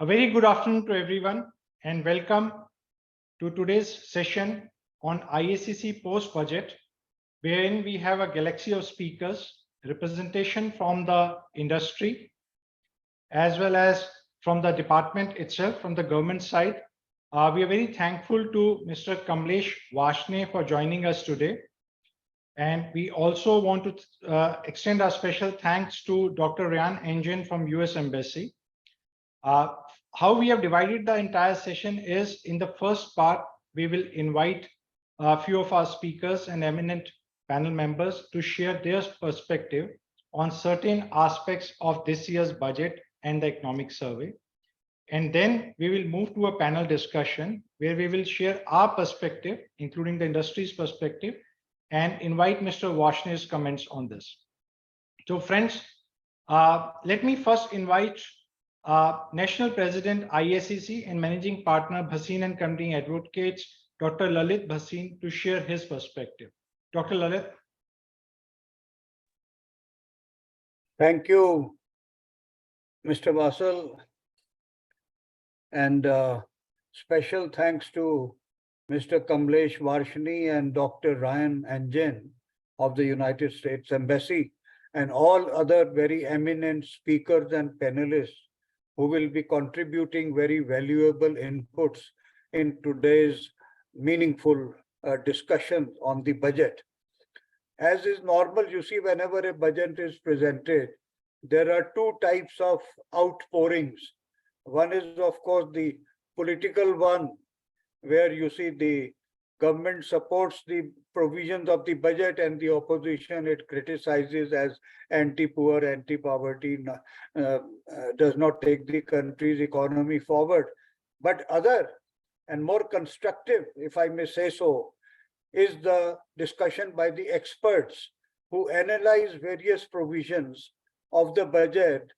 A very good afternoon to everyone and welcome to today's session on IACC post-budget, wherein we have a galaxy of speakers, representation from the industry, as well as from the department itself, from the government side. We are very thankful to Mr. Kamlesh Vashne for joining us today. And we also want to extend our special thanks to Dr. Ryan Engine from US Embassy. How we have divided the entire session is, in the first part, we will invite a few of our speakers and eminent panel members to share their perspective on certain aspects of this year's budget and the economic survey. And then we will move to a panel discussion where we will share our perspective, including the industry's perspective, and invite Mr. Vashne's comments on this. So friends, let me first invite National President IACC and Managing Partner Bhasin and Company Advocates, Dr. Lalit Bhasin, to share his perspective. Dr. Lalit. Thank you, Mr. Vasal, and special thanks to Mr. Kamlesh Varshini and Dr. Ryan Engine of the United States Embassy and all other very eminent speakers and panelists who will be contributing very valuable inputs in today's meaningful discussion on the budget. As is normal, you see, whenever a budget is presented, there are two types of outpourings. One is, of course, the political one, where you see the government supports the provisions of the budget and the opposition it criticizes as anti-poor, anti-poverty, does not take the country's economy forward. But other and more constructive, if I may say so, is the discussion by the experts who analyze various provisions of the budget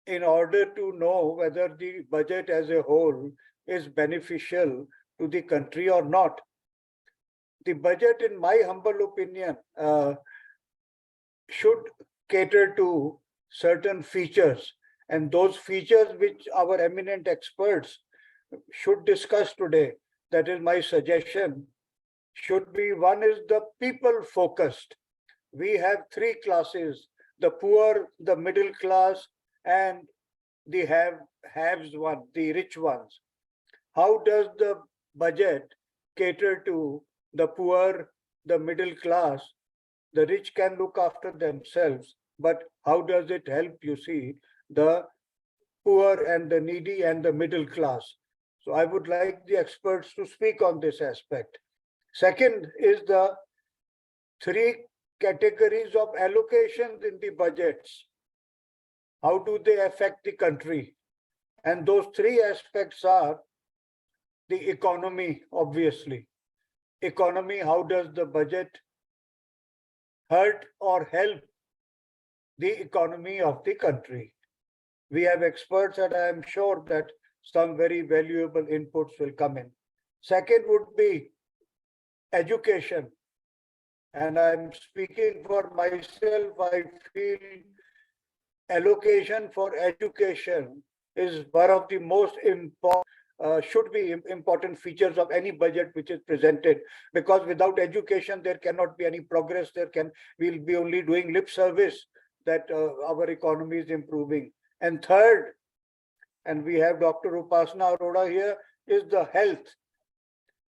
in order to know whether the budget as a whole is beneficial to the country or not. The budget, in my humble opinion, should cater to certain features, and those features which our eminent experts should discuss today, that is my suggestion, should be: one is the people focused. We have three classes: the poor, the middle class, and the haves one, the rich ones. How does the budget cater to the poor, the middle class? The rich can look after themselves, but how does it help, you see, the poor and the needy and the middle class? So I would like the experts to speak on this aspect. Second is the three categories of allocations in the budgets. How do they affect the country? And those three aspects are the economy, obviously. Economy, how does the budget hurt or help the economy of the country? We have experts, and I am sure that some very valuable inputs will come in. Second would be education. And I'm speaking for myself, I feel allocation for education is one of the most important, should be important features of any budget which is presented, because without education there cannot be any progress. We'll be only doing lip service that our economy is improving. And third, and we have Dr. Upasana Arora here, is the health.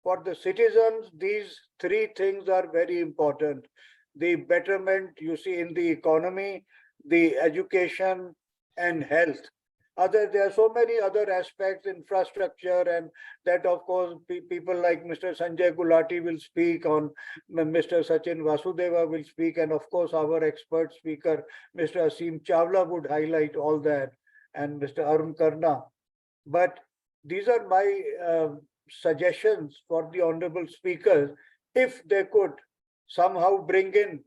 For the citizens, these three things are very important: the betterment, you see, in the economy, the education, and health. There are so many other aspects, infrastructure, and that, of course, people like Mr. Sanjay Gulati will speak on, Mr. Sachin Vasudeva will speak, and of course, our expert speaker, Mr. Asim Chawla, would highlight all that, and Mr. Arun Karna. But these are my suggestions for the honorable speakers, if they could somehow bring in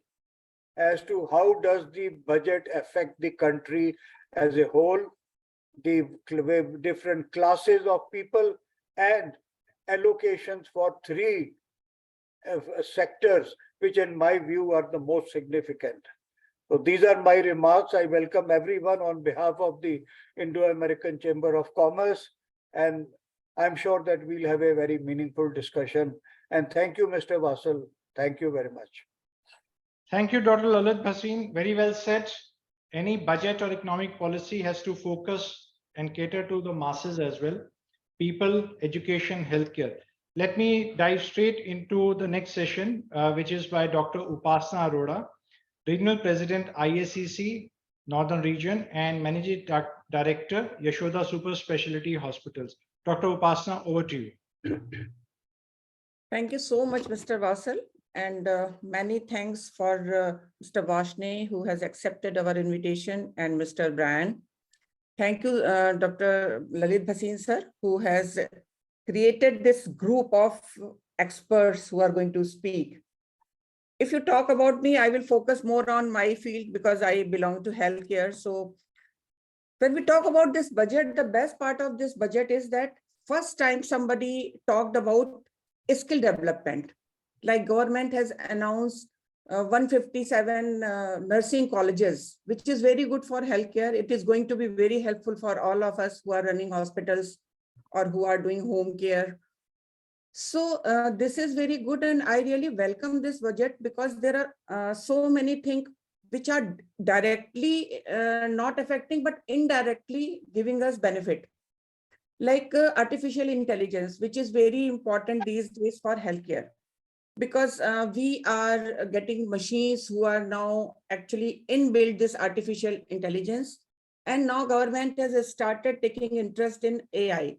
as to how does the budget affect the country as a whole, the different classes of people, and allocations for three sectors, which in my view are the most significant. So these are my remarks. I welcome everyone on behalf of the Indo-American Chamber of Commerce, and I'm sure that we'll have a very meaningful discussion. And thank you, Mr. Vassal. Thank you very much. Thank you, Dr. Lalit Bhasin. Very well said. Any budget or economic policy has to focus and cater to the masses as well. People, education, healthcare. Let me dive straight into the next session, which is by Dr. Upasana Arora, Regional President, IACC, Northern Region, and Managing Director, Yashoda Super Specialty Hospitals. Dr. Upasana, over to you. Thank you so much, Mr. Vassal, and many thanks for Mr. Vashne, who has accepted our invitation, and Mr. Brian. Thank you, Dr. Lalit Bhasin, sir, who has created this group of experts who are going to speak. If you talk about me, I will focus more on my field because I belong to healthcare. So when we talk about this budget, the best part of this budget is that first time somebody talked about skill development. Like government has announced 157 nursing colleges, which is very good for healthcare. It is going to be very helpful for all of us who are running hospitals or who are doing home care. So this is very good, and I really welcome this budget because there are so many things which are directly not affecting, but indirectly giving us benefit. Like artificial intelligence, which is very important these days for healthcare, because we are getting machines who are now actually inbuilt this artificial intelligence, and now government has started taking interest in AI.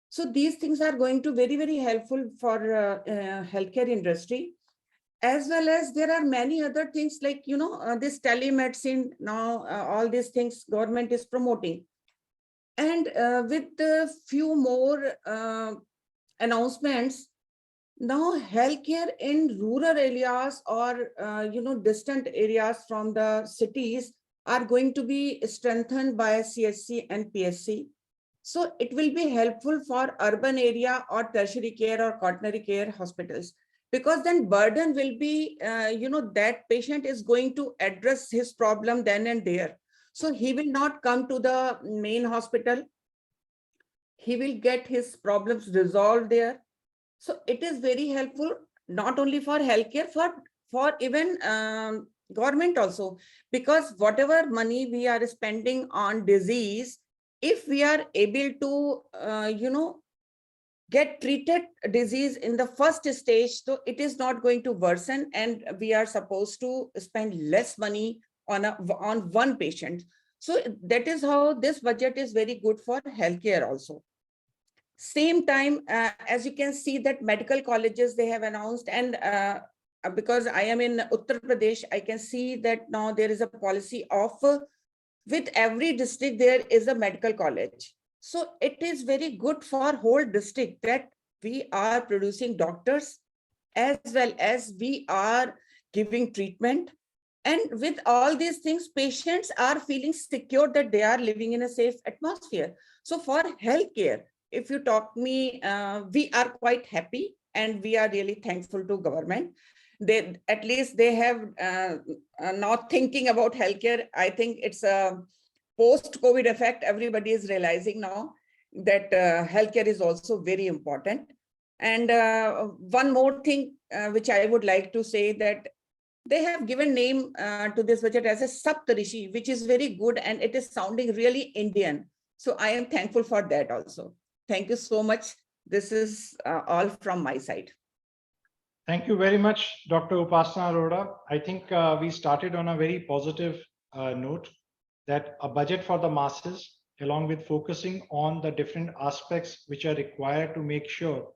So these things are going to very, very helpful for healthcare industry, as well as there are many other things like, this telemedicine now, all these things government is promoting. And with a few more announcements, now healthcare in rural areas or, distant areas from the cities are going to be strengthened by CHC and PSC. So it will be helpful for urban area or tertiary care or quaternary care hospitals, because then burden will be, that patient is going to address his problem then and there. So he will not come to the main hospital. He will get his problems resolved there. So it is very helpful, not only for healthcare, for even government also, because whatever money we are spending on disease, if we are able to, get treated disease in the first stage, so it is not going to worsen, and we are supposed to spend less money on one patient. So that is how this budget is very good for healthcare also. Same time, as you can see that medical colleges they have announced, and because I am in Uttar Pradesh, I can see that now there is a policy of with every district there is a medical college. So it is very good for whole district that we are producing doctors as well as we are giving treatment. And with all these things, patients are feeling secure that they are living in a safe atmosphere. So for healthcare, if you talk me, we are quite happy and we are really thankful to government. They at least they have not thinking about healthcare. I think it's a post-COVID effect. Everybody is realizing now that healthcare is also very important. And one more thing which I would like to say, that they have given name to this budget as a Saptarishi, which is very good and it is sounding really Indian. So I am thankful for that also. Thank you so much. This is all from my side. Thank you very much, Dr. Upasana Arora. I think we started on a very positive note, that a budget for the masses, along with focusing on the different aspects which are required to make sure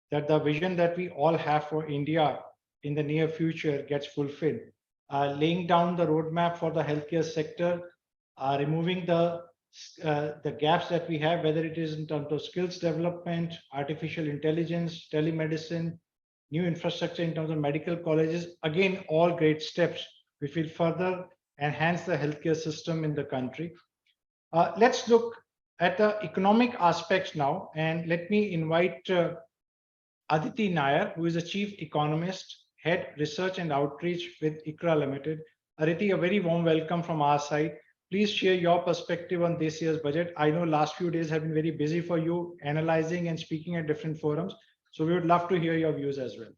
that the vision that we all have for India in the near future gets fulfilled. Laying down the roadmap for the healthcare sector, removing the gaps that we have, whether it is in terms of skills development, artificial intelligence, telemedicine, new infrastructure in terms of medical colleges, again, all great steps which will further enhance the healthcare system in the country. Let's look at the economic aspects now, and let me invite Aditi Nair, who is the Chief Economist, Head Research and Outreach with ICRA Limited. Ariti, a very warm welcome from our side. Please share your perspective on this year's budget. I know last few days have been very busy for you, analyzing and speaking at different forums. So we would love to hear your views as well.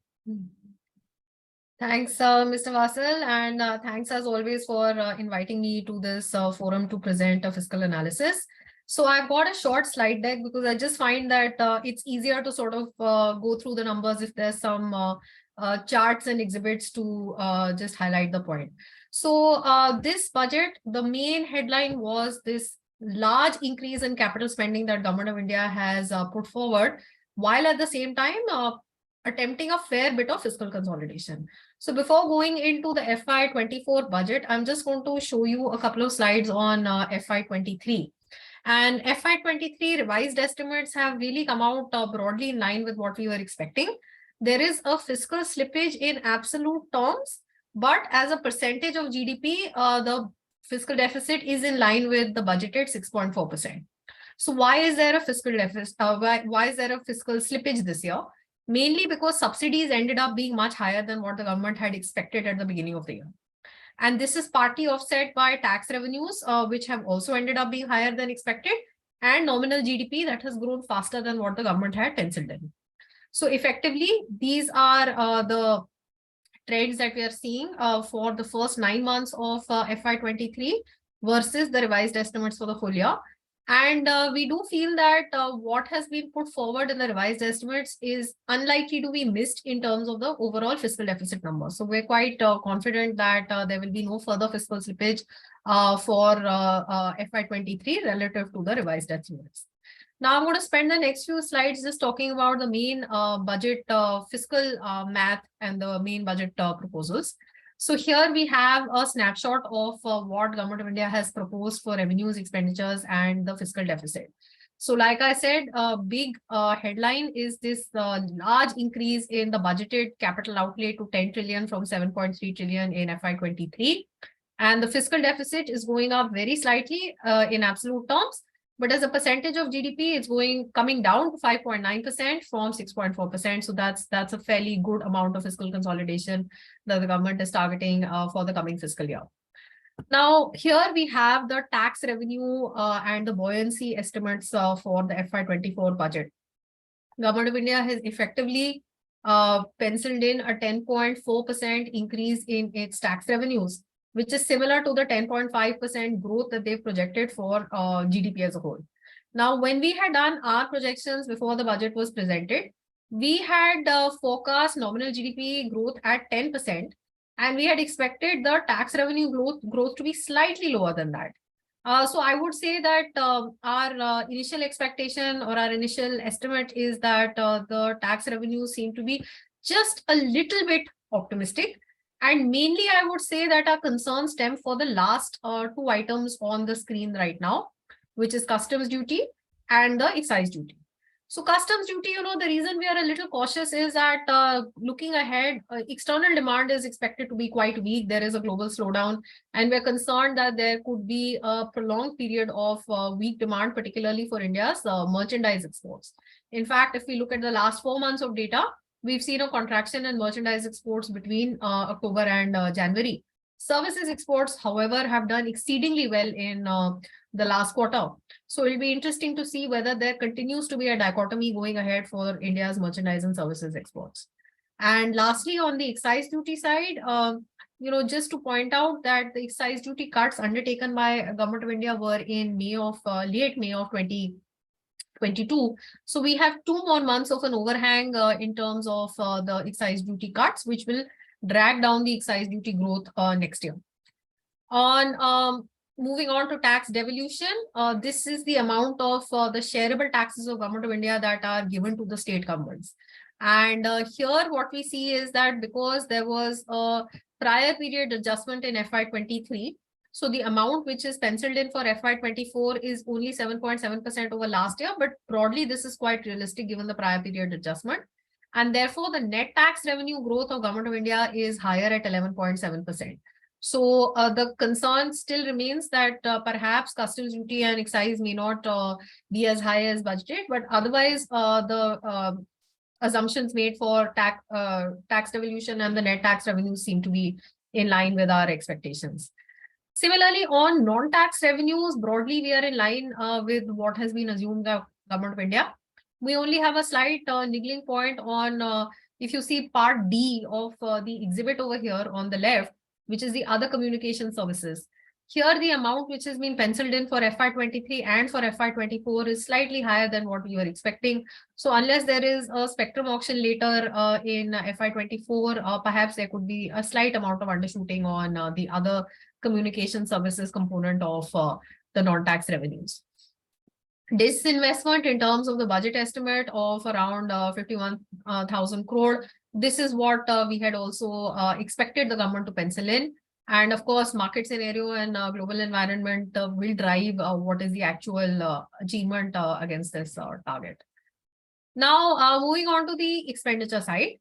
Thanks, Mr. Vasil, and thanks as always for inviting me to this forum to present a fiscal analysis. So I've got a short slide deck because I just find that it's easier to sort of go through the numbers if there's some charts and exhibits to just highlight the point. So this budget, the main headline was this large increase in capital spending that Government of India has put forward, while at the same time attempting a fair bit of fiscal consolidation. So before going into the FY24 budget, I'm just going to show you a couple of slides on FY23. And FY23 revised estimates have really come out broadly in line with what we were expecting. There is a fiscal slippage in absolute terms, but as a percentage of GDP, the fiscal deficit is in line with the budgeted 6.4%. So why is there a fiscal deficit? Why is there a fiscal slippage this year? Mainly because subsidies ended up being much higher than what the government had expected at the beginning of the year. And this is partly offset by tax revenues, which have also ended up being higher than expected, and nominal GDP that has grown faster than what the government had penciled in. So effectively, these are the trends that we are seeing for the first 9 months of FY23 versus the revised estimates for the full year. And we do feel that what has been put forward in the revised estimates is unlikely to be missed in terms of the overall fiscal deficit number. So we're quite confident that there will be no further fiscal slippage for FY23 relative to the revised estimates. Now I'm going to spend the next few slides just talking about the main budget fiscal math and the main budget proposals. So here we have a snapshot of what Government of India has proposed for revenues, expenditures, and the fiscal deficit. So like I said, a big headline is this large increase in the budgeted capital outlay to 10 trillion from 7.3 trillion in FY23. And the fiscal deficit is going up very slightly in absolute terms. But as a percentage of GDP, it's coming down to 5.9% from 6.4%. So that's a fairly good amount of fiscal consolidation that the government is targeting for the coming fiscal year. Now, here we have the tax revenue and the buoyancy estimates for the FY24 budget. Government of India has effectively penciled in a 10.4% increase in its tax revenues, which is similar to the 10.5% growth that they've projected for GDP as a whole. Now, when we had done our projections before the budget was presented, we had forecast nominal GDP growth at 10%, and we had expected the tax revenue growth to be slightly lower than that. So I would say that our initial expectation or our initial estimate is that the tax revenues seem to be just a little bit optimistic. And mainly, I would say that our concerns stem for the last 2 items on the screen right now, which is customs duty and the excise duty. So customs duty, the reason we are a little cautious is that looking ahead, external demand is expected to be quite weak. There is a global slowdown, and we're concerned that there could be a prolonged period of weak demand, particularly for India's merchandise exports. In fact, if we look at the last 4 months of data, we've seen a contraction in merchandise exports between October and January. Services exports, however, have done exceedingly well in the last quarter. So it'll be interesting to see whether there continues to be a dichotomy going ahead for India's merchandise and services exports. And lastly, on the excise duty side, just to point out that the excise duty cuts undertaken by Government of India were in late May of 2022. So we have 2 more months of an overhang in terms of the excise duty cuts, which will drag down the excise duty growth next year. On moving on to tax devolution, this is the amount of the shareable taxes of Government of India that are given to the state governments. And here what we see is that because there was a prior period adjustment in FY23, so the amount which is penciled in for FY24 is only 7.7% over last year, but broadly this is quite realistic given the prior period adjustment. And therefore the net tax revenue growth of Government of India is higher at 11.7%. So the concern still remains that perhaps customs duty and excise may not be as high as budgeted, but otherwise the assumptions made for tax devolution and the net tax revenues seem to be in line with our expectations. Similarly, on non-tax revenues, broadly, we are in line with what has been assumed by Government of India. We only have a slight niggling point on, if you see part D of the exhibit over here on the left, which is the other communication services. Here, the amount which has been penciled in for FY23 and for FY24 is slightly higher than what we were expecting. So unless there is a spectrum auction later in FY24, perhaps there could be a slight amount of undershooting on the other communication services component of the non-tax revenues. Disinvestment in terms of the budget estimate of around 51,000 crore. This is what we had also expected the government to pencil in. And of course, market scenario and global environment will drive what is the actual achievement against this target. Now, moving on to the expenditure side.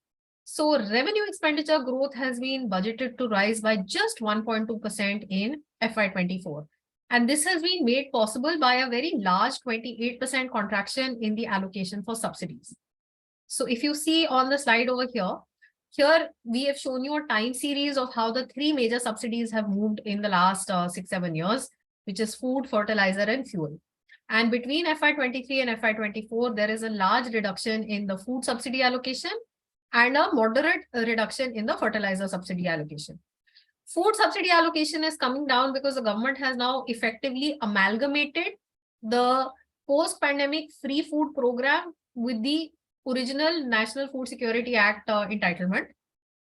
So revenue expenditure growth has been budgeted to rise by just 1.2% in FY24. And this has been made possible by a very large 28% contraction in the allocation for subsidies. So if you see on the slide over here we have shown you a time series of how the three major subsidies have moved in the last 6-7 years, which is food, fertilizer, and fuel. And between FY23 and FY24, there is a large reduction in the food subsidy allocation and a moderate reduction in the fertilizer subsidy allocation. Food subsidy allocation is coming down because the government has now effectively amalgamated the post-pandemic free food program with the original National Food Security Act entitlement.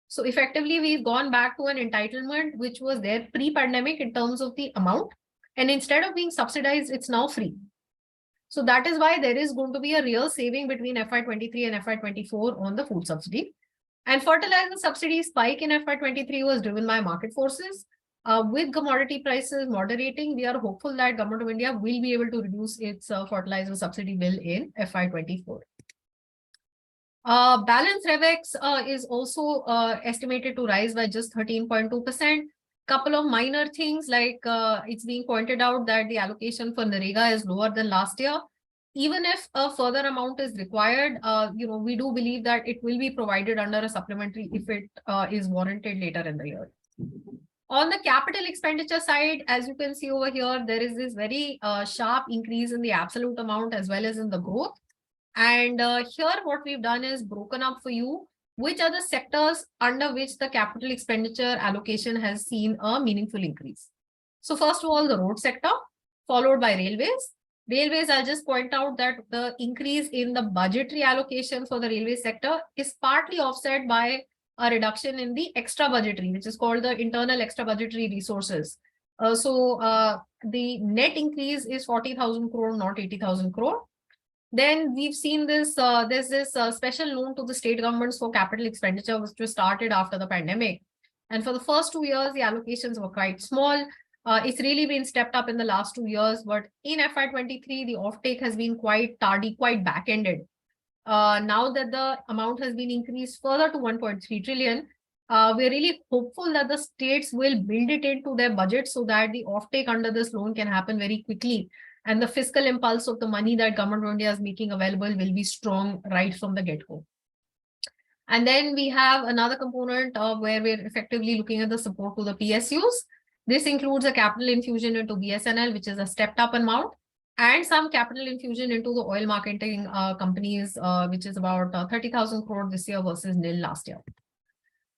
So effectively, we've gone back to an entitlement which was there pre-pandemic in terms of the amount. And instead of being subsidized, it's now free. So that is why there is going to be a real saving between FY23 and FY24 on the food subsidy. And fertilizer subsidy spike in FY23 was driven by market forces. With commodity prices moderating, we are hopeful that Government of India will be able to reduce its fertilizer subsidy bill in FY24. Balance Revex is also estimated to rise by just 13.2%. Couple of minor things like it's being pointed out that the allocation for NREGA is lower than last year. Even if a further amount is required, we do believe that it will be provided under a supplementary if it is warranted later in the year. On the capital expenditure side, as you can see over here, there is this very sharp increase in the absolute amount as well as in the growth. And here what we've done is broken up for you which are the sectors under which the capital expenditure allocation has seen a meaningful increase. So first of all, the road sector, followed by railways. Railways, I'll just point out that the increase in the budgetary allocation for the railway sector is partly offset by a reduction in the extra budgetary, which is called the internal extra budgetary resources. The net increase is 40,000 crore, not 80,000 crore. Then we've seen this, there's this special loan to the state governments for capital expenditure, which was started after the pandemic. And for the first 2 years, the allocations were quite small. It's really been stepped up in the last 2 years, but in FY23, the offtake has been quite tardy, quite back-ended. Now that the amount has been increased further to 1.3 trillion, we're really hopeful that the states will build it into their budget so that the offtake under this loan can happen very quickly. And the fiscal impulse of the money that Government of India is making available will be strong right from the get-go. And then we have another component where we're effectively looking at the support to the PSUs. This includes a capital infusion into BSNL, which is a stepped up amount, and some capital infusion into the oil marketing companies, which is about 30,000 crore this year versus nil last year.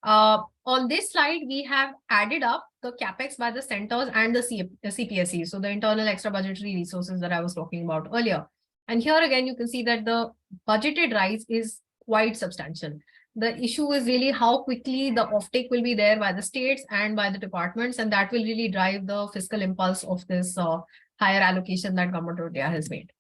On this slide, we have added up the capex by the centers and the CPSE, so the internal extra budgetary resources that I was talking about earlier. And here again, you can see that the budgeted rise is quite substantial. The issue is really how quickly the offtake will be there by the states and by the departments, and that will really drive the fiscal impulse of this higher allocation that Government of India has made.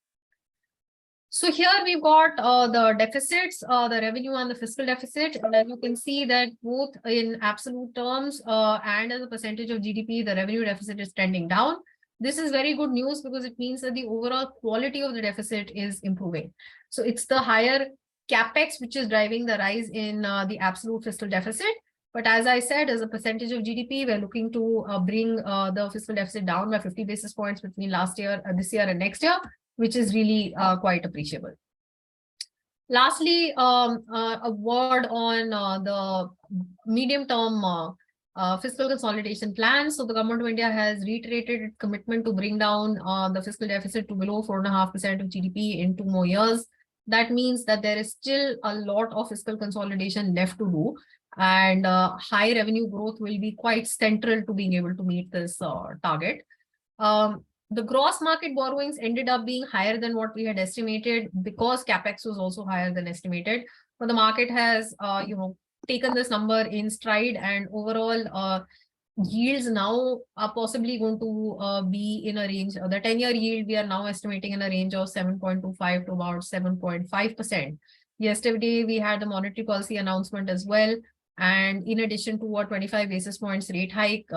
So here we've got the deficits, the revenue and the fiscal deficit. And you can see that both in absolute terms and as a percentage of GDP, the revenue deficit is trending down. This is very good news because it means that the overall quality of the deficit is improving. So it's the higher capex which is driving the rise in the absolute fiscal deficit. But as I said, as a percentage of GDP, we're looking to bring the fiscal deficit down by 50 basis points between last year, this year and next year, which is really quite appreciable. Lastly, a word on the medium-term fiscal consolidation plan. So the government of India has reiterated its commitment to bring down the fiscal deficit to below 4.5% of GDP in 2 more years. That means that there is still a lot of fiscal consolidation left to do, and high revenue growth will be quite central to being able to meet this target. The gross market borrowings ended up being higher than what we had estimated because capex was also higher than estimated. But the market has, taken this number in stride, and overall yields now are possibly going to be in a range. The 10-year yield we are now estimating in a range of 7.25 to about 7.5%. Yesterday we had the monetary policy announcement as well, and in addition to a 25 basis points rate hike,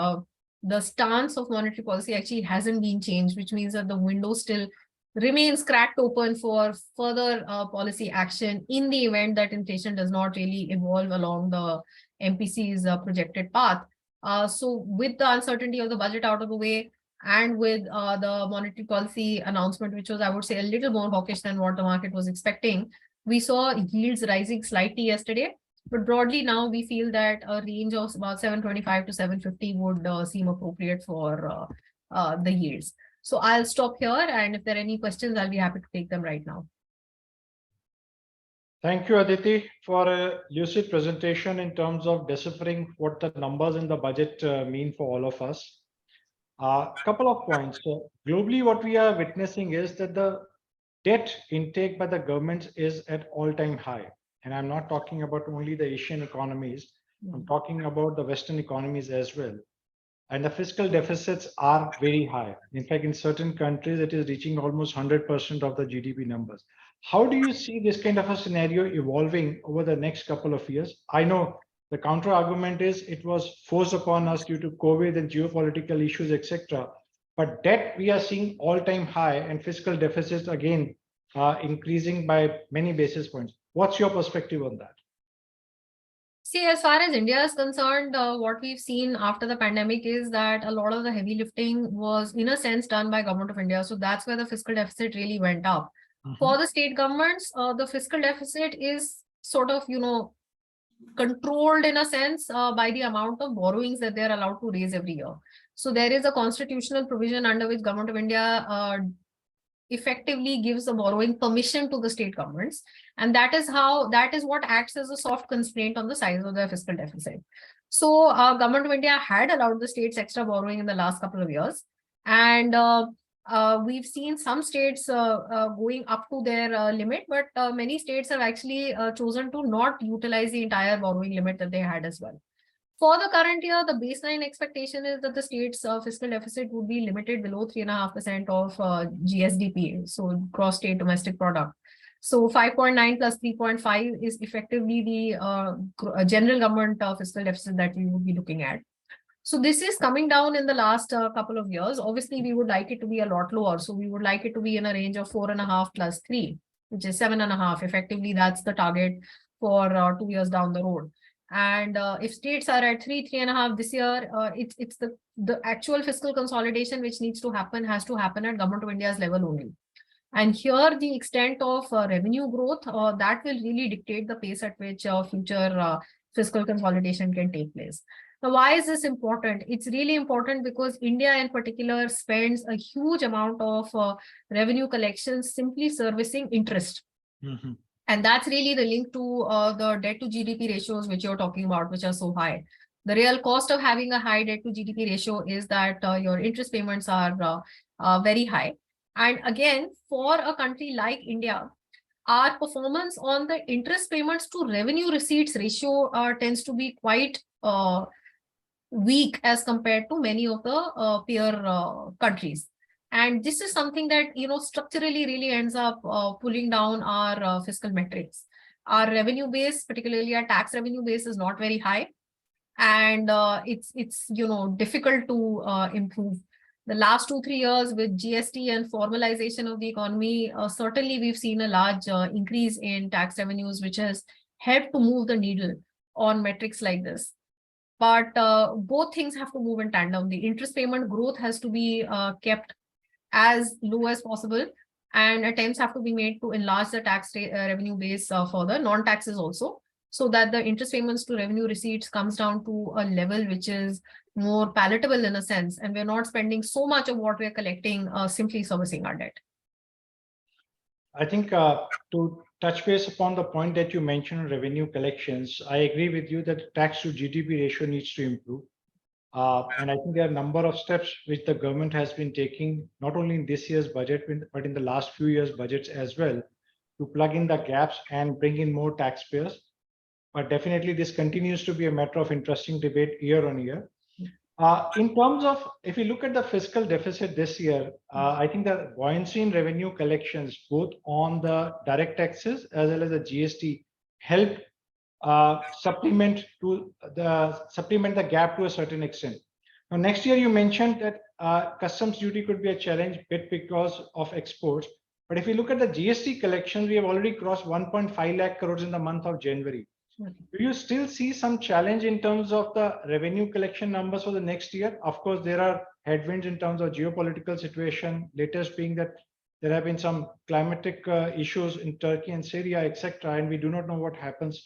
the stance of monetary policy actually hasn't been changed, which means that the window still remains cracked open for further policy action in the event that inflation does not really evolve along the MPC's projected path. So with the uncertainty of the budget out of the way, and with the monetary policy announcement, which was, I would say, a little more hawkish than what the market was expecting, we saw yields rising slightly yesterday. But broadly now we feel that a range of about 725 to 750 would seem appropriate for the yields. So I'll stop here, and if there are any questions, I'll be happy to take them right now. Thank you, Aditi, for a lucid presentation in terms of deciphering what the numbers in the budget mean for all of us. A couple of points. So globally, what we are witnessing is that the debt intake by the governments is at all-time high. And I'm not talking about only the Asian economies. I'm talking about the Western economies as well. And the fiscal deficits are very high. In fact, in certain countries, it is reaching almost 100% of the GDP numbers. How do you see this kind of a scenario evolving over the next couple of years? I know the counter argument is it was forced upon us due to COVID and geopolitical issues, etc. But debt, we are seeing all-time high, and fiscal deficits again increasing by many basis points. What's your perspective on that? See, as far as India is concerned, what we've seen after the pandemic is that a lot of the heavy lifting was, in a sense, done by Government of India. So that's where the fiscal deficit really went up. For the state governments, the fiscal deficit is sort of, controlled in a sense by the amount of borrowings that they're allowed to raise every year. So there is a constitutional provision under which Government of India effectively gives the borrowing permission to the state governments, and that is what acts as a soft constraint on the size of the fiscal deficit. So Government of India had allowed the states extra borrowing in the last couple of years, and we've seen some states going up to their limit, but many states have actually chosen to not utilize the entire borrowing limit that they had as well. For the current year, the baseline expectation is that the state's fiscal deficit would be limited below 3.5% of GSDP, so gross state domestic product. So 5.9 plus 3.5 is effectively the general government fiscal deficit that we would be looking at. So this is coming down in the last couple of years. Obviously, we would like it to be a lot lower. So we would like it to be in a range of 4.5 plus 3, which is 7.5. Effectively, that's the target for 2 years down the road. And if states are at 3.5 this year, it's the actual fiscal consolidation which needs to happen has to happen at Government of India's level only. And here the extent of revenue growth that will really dictate the pace at which future fiscal consolidation can take place. Now, why is this important? It's really important because India in particular spends a huge amount of revenue collections simply servicing interest. And that's really the link to the debt to GDP ratios, which you're talking about, which are so high. The real cost of having a high debt to GDP ratio is that your interest payments are very high. And again, for a country like India, our performance on the interest payments to revenue receipts ratio tends to be quite weak as compared to many of the peer countries. And this is something that, structurally really ends up pulling down our fiscal metrics. Our revenue base, particularly our tax revenue base, is not very high. And it's difficult to improve. The last 2-3 years with GST and formalization of the economy, certainly we've seen a large increase in tax revenues, which has helped to move the needle on metrics like this. But both things have to move in tandem. The interest payment growth has to be kept as low as possible, and attempts have to be made to enlarge the tax revenue base for the non-taxes also. so that the interest payments to revenue receipts comes down to a level which is more palatable in a sense, and we're not spending so much of what we're collecting simply servicing our debt. I think to touch base upon the point that you mentioned on revenue collections, I agree with you that tax to GDP ratio needs to improve. And I think there are a number of steps which the government has been taking, not only in this year's budget, but in the last few years' budgets as well, to plug in the gaps and bring in more taxpayers. But definitely this continues to be a matter of interesting debate year on year. In terms of, if you look at the fiscal deficit this year, I think the buoyancy in revenue collections, both on the direct taxes as well as the GST, help supplement the gap to a certain extent. Now, next year you mentioned that customs duty could be a challenge bit because of exports. But if you look at the GST collections, we have already crossed 1.5 lakh crores in the month of January. Do you still see some challenge in terms of the revenue collection numbers for the next year? Of course, there are headwinds in terms of geopolitical situation, latest being that there have been some climatic issues in Turkey and Syria, etc. And we do not know what happens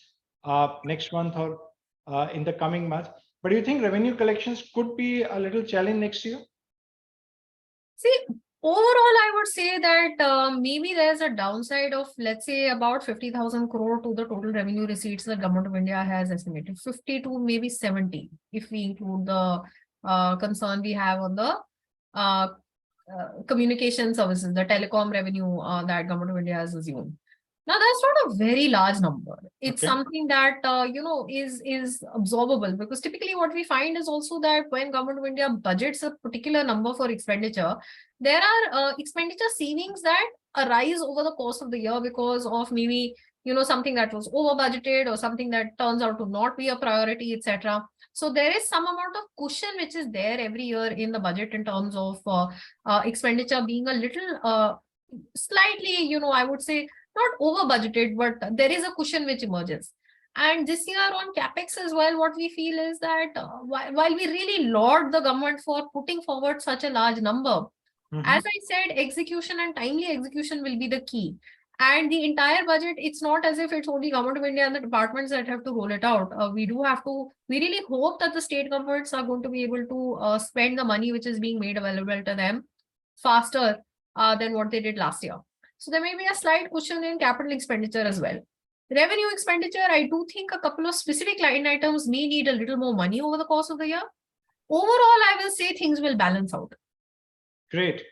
next month or in the coming months. But do you think revenue collections could be a little challenge next year? See, overall, I would say that maybe there's a downside of, let's say, about 50,000 crore to the total revenue receipts the government of India has estimated, 50 to maybe 70, if we include the concern we have on the communication services, the telecom revenue that government of India has assumed. Now, that's not a very large number. It's something that, is absorbable, because typically what we find is also that when government of India budgets a particular number for expenditure, there are expenditure savings that arise over the course of the year because of maybe, something that was over budgeted or something that turns out to not be a priority, etc. So there is some amount of cushion which is there every year in the budget in terms of expenditure being a little slightly, I would say, not over budgeted, but there is a cushion which emerges. And this year on capex as well, what we feel is that while we really laud the government for putting forward such a large number, as I said, execution and timely execution will be the key. And the entire budget, it's not as if it's only government of India and the departments that have to roll it out. We really hope that the state governments are going to be able to spend the money which is being made available to them faster than what they did last year. So there may be a slight cushion in capital expenditure as well. Revenue expenditure, I do think a couple of specific line items may need a little more money over the course of the year. Overall, I will say things will balance out. Great.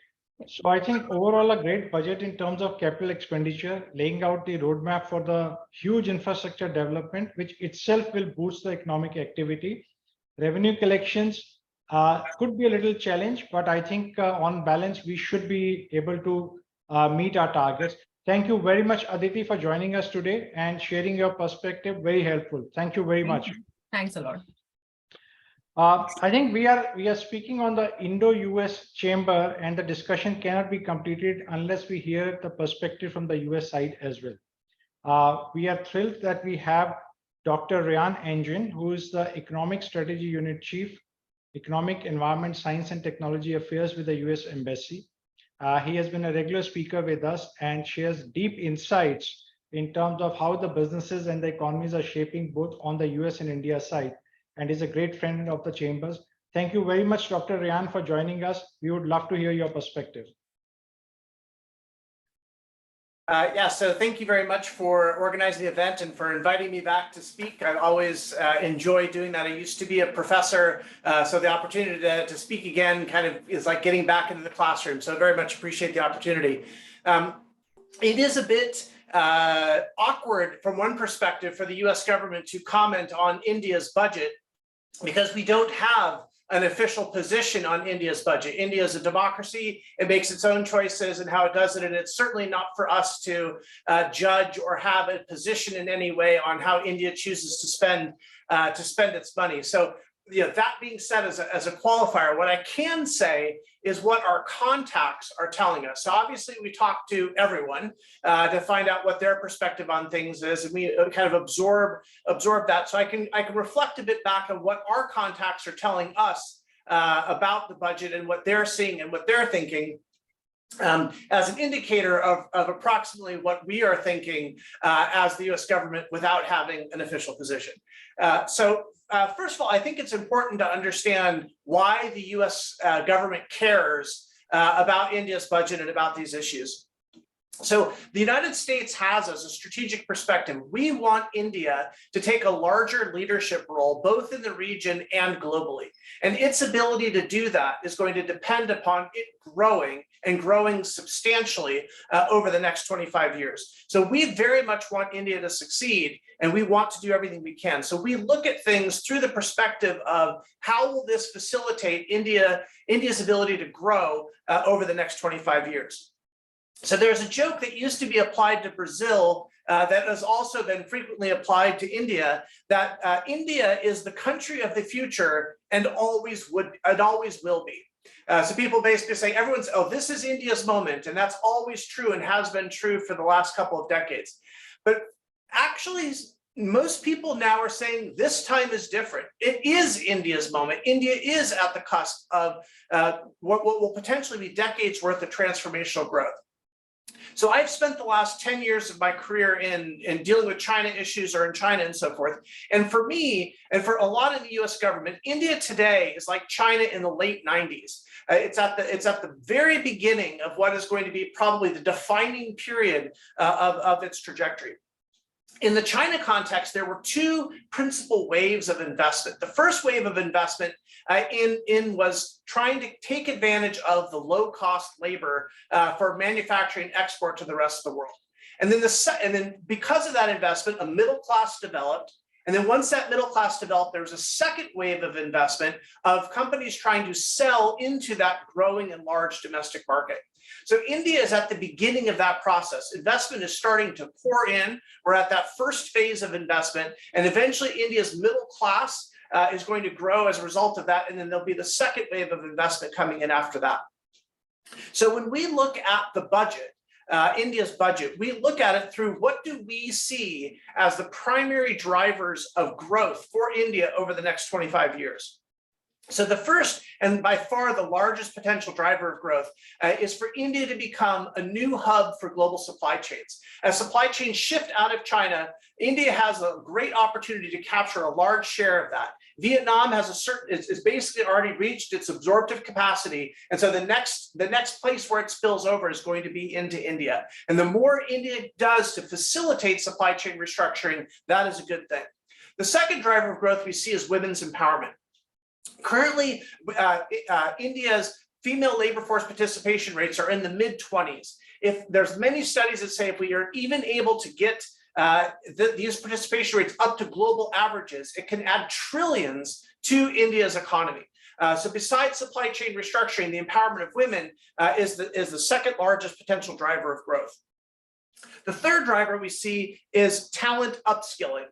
So I think overall a great budget in terms of capital expenditure, laying out the roadmap for the huge infrastructure development, which itself will boost the economic activity. Revenue collections could be a little challenge, but I think on balance, we should be able to meet our targets. Thank you very much, Aditi, for joining us today and sharing your perspective. Very helpful. Thank you very much. Thanks a lot. I think we are speaking on the Indo-US chamber, and the discussion cannot be completed unless we hear the perspective from the US side as well. We are thrilled that we have Dr. Ryan Engin, who is the Economic Strategy Unit Chief, Economic, Environment, Science and Technology Affairs with the US Embassy. He has been a regular speaker with us and shares deep insights in terms of how the businesses and the economies are shaping both on the US and India side, and is a great friend of the chambers. Thank you very much, Dr. Ryan, for joining us. We would love to hear your perspective. So thank you very much for organizing the event and for inviting me back to speak. I always enjoy doing that. I used to be a professor, so the opportunity to speak again kind of is like getting back into the classroom. So I very much appreciate the opportunity. It is a bit awkward from one perspective for the US government to comment on India's budget, because we don't have an official position on India's budget. India is a democracy. It makes its own choices and how it does it. And it's certainly not for us to judge or have a position in any way on how India chooses to spend its money. So, that being said, as a qualifier, what I can say is what our contacts are telling us. So obviously we talk to everyone to find out what their perspective on things is, and we kind of absorb that. So I can reflect a bit back on what our contacts are telling us about the budget and what they're seeing and what they're thinking. as an indicator of approximately what we are thinking as the US government without having an official position. First of all, I think it's important to understand why the US government cares about India's budget and about these issues. So the United States has, as a strategic perspective, we want India to take a larger leadership role, both in the region and globally. And its ability to do that is going to depend upon it growing and growing substantially over the next 25 years. So we very much want India to succeed, and we want to do everything we can. So we look at things through the perspective of how will this facilitate India's ability to grow over the next 25 years. So there's a joke that used to be applied to Brazil that has also been frequently applied to India, that India is the country of the future and always will be. So people basically say, oh, this is India's moment, and that's always true and has been true for the last couple of decades. But actually, most people now are saying this time is different. It is India's moment. India is at the cusp of what will potentially be decades worth of transformational growth. So I've spent the last 10 years of my career in dealing with China issues or in China and so forth. And for me, and for a lot of the US government, India today is like China in the late 90s. It's at the very beginning of what is going to be probably the defining period of its trajectory. In the China context, there were two principal waves of investment. The first wave of investment was trying to take advantage of the low-cost labor for manufacturing and export to the rest of the world. And then because of that investment, a middle class developed. And then once that middle class developed, there was a second wave of investment of companies trying to sell into that growing and large domestic market. So India is at the beginning of that process. Investment is starting to pour in. We're at that first phase of investment, and eventually India's middle class is going to grow as a result of that, and then there'll be the second wave of investment coming in after that. So when we look at the budget, India's budget, we look at it through what do we see as the primary drivers of growth for India over the next 25 years. So the first and by far the largest potential driver of growth is for India to become a new hub for global supply chains. As supply chains shift out of China, India has a great opportunity to capture a large share of that. Vietnam has is basically already reached its absorptive capacity, and so the next place where it spills over is going to be into India. And the more India does to facilitate supply chain restructuring, that is a good thing. The second driver of growth we see is women's empowerment. Currently, India's female labor force participation rates are in the mid-20s. If there's many studies that say if we are even able to get these participation rates up to global averages, it can add trillions to India's economy. So besides supply chain restructuring, the empowerment of women is the second largest potential driver of growth. The third driver we see is talent upskilling.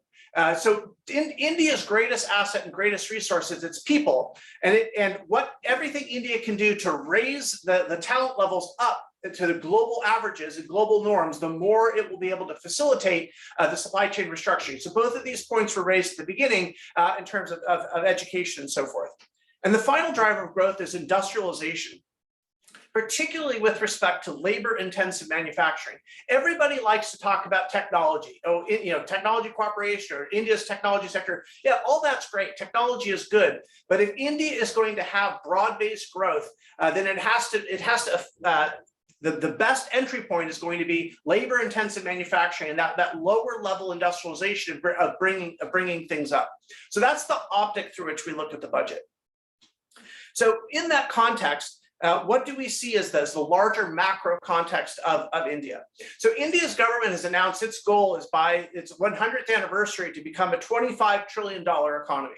So India's greatest asset and greatest resource is its people, and what everything India can do to raise the talent levels up to the global averages and global norms, the more it will be able to facilitate the supply chain restructuring. So both of these points were raised at the beginning in terms of education and so forth. And the final driver of growth is industrialization, particularly with respect to labor-intensive manufacturing. Everybody likes to talk about technology. Oh, technology cooperation or India's technology sector. Yeah, all that's great. Technology is good, but if India is going to have broad-based growth, then the best entry point is going to be labor-intensive manufacturing and that lower-level industrialization of bringing things up. So that's the optic through which we look at the budget. So in that context, what do we see as the larger macro context of India? So India's government has announced its goal is by its 100th anniversary to become a $25 trillion economy.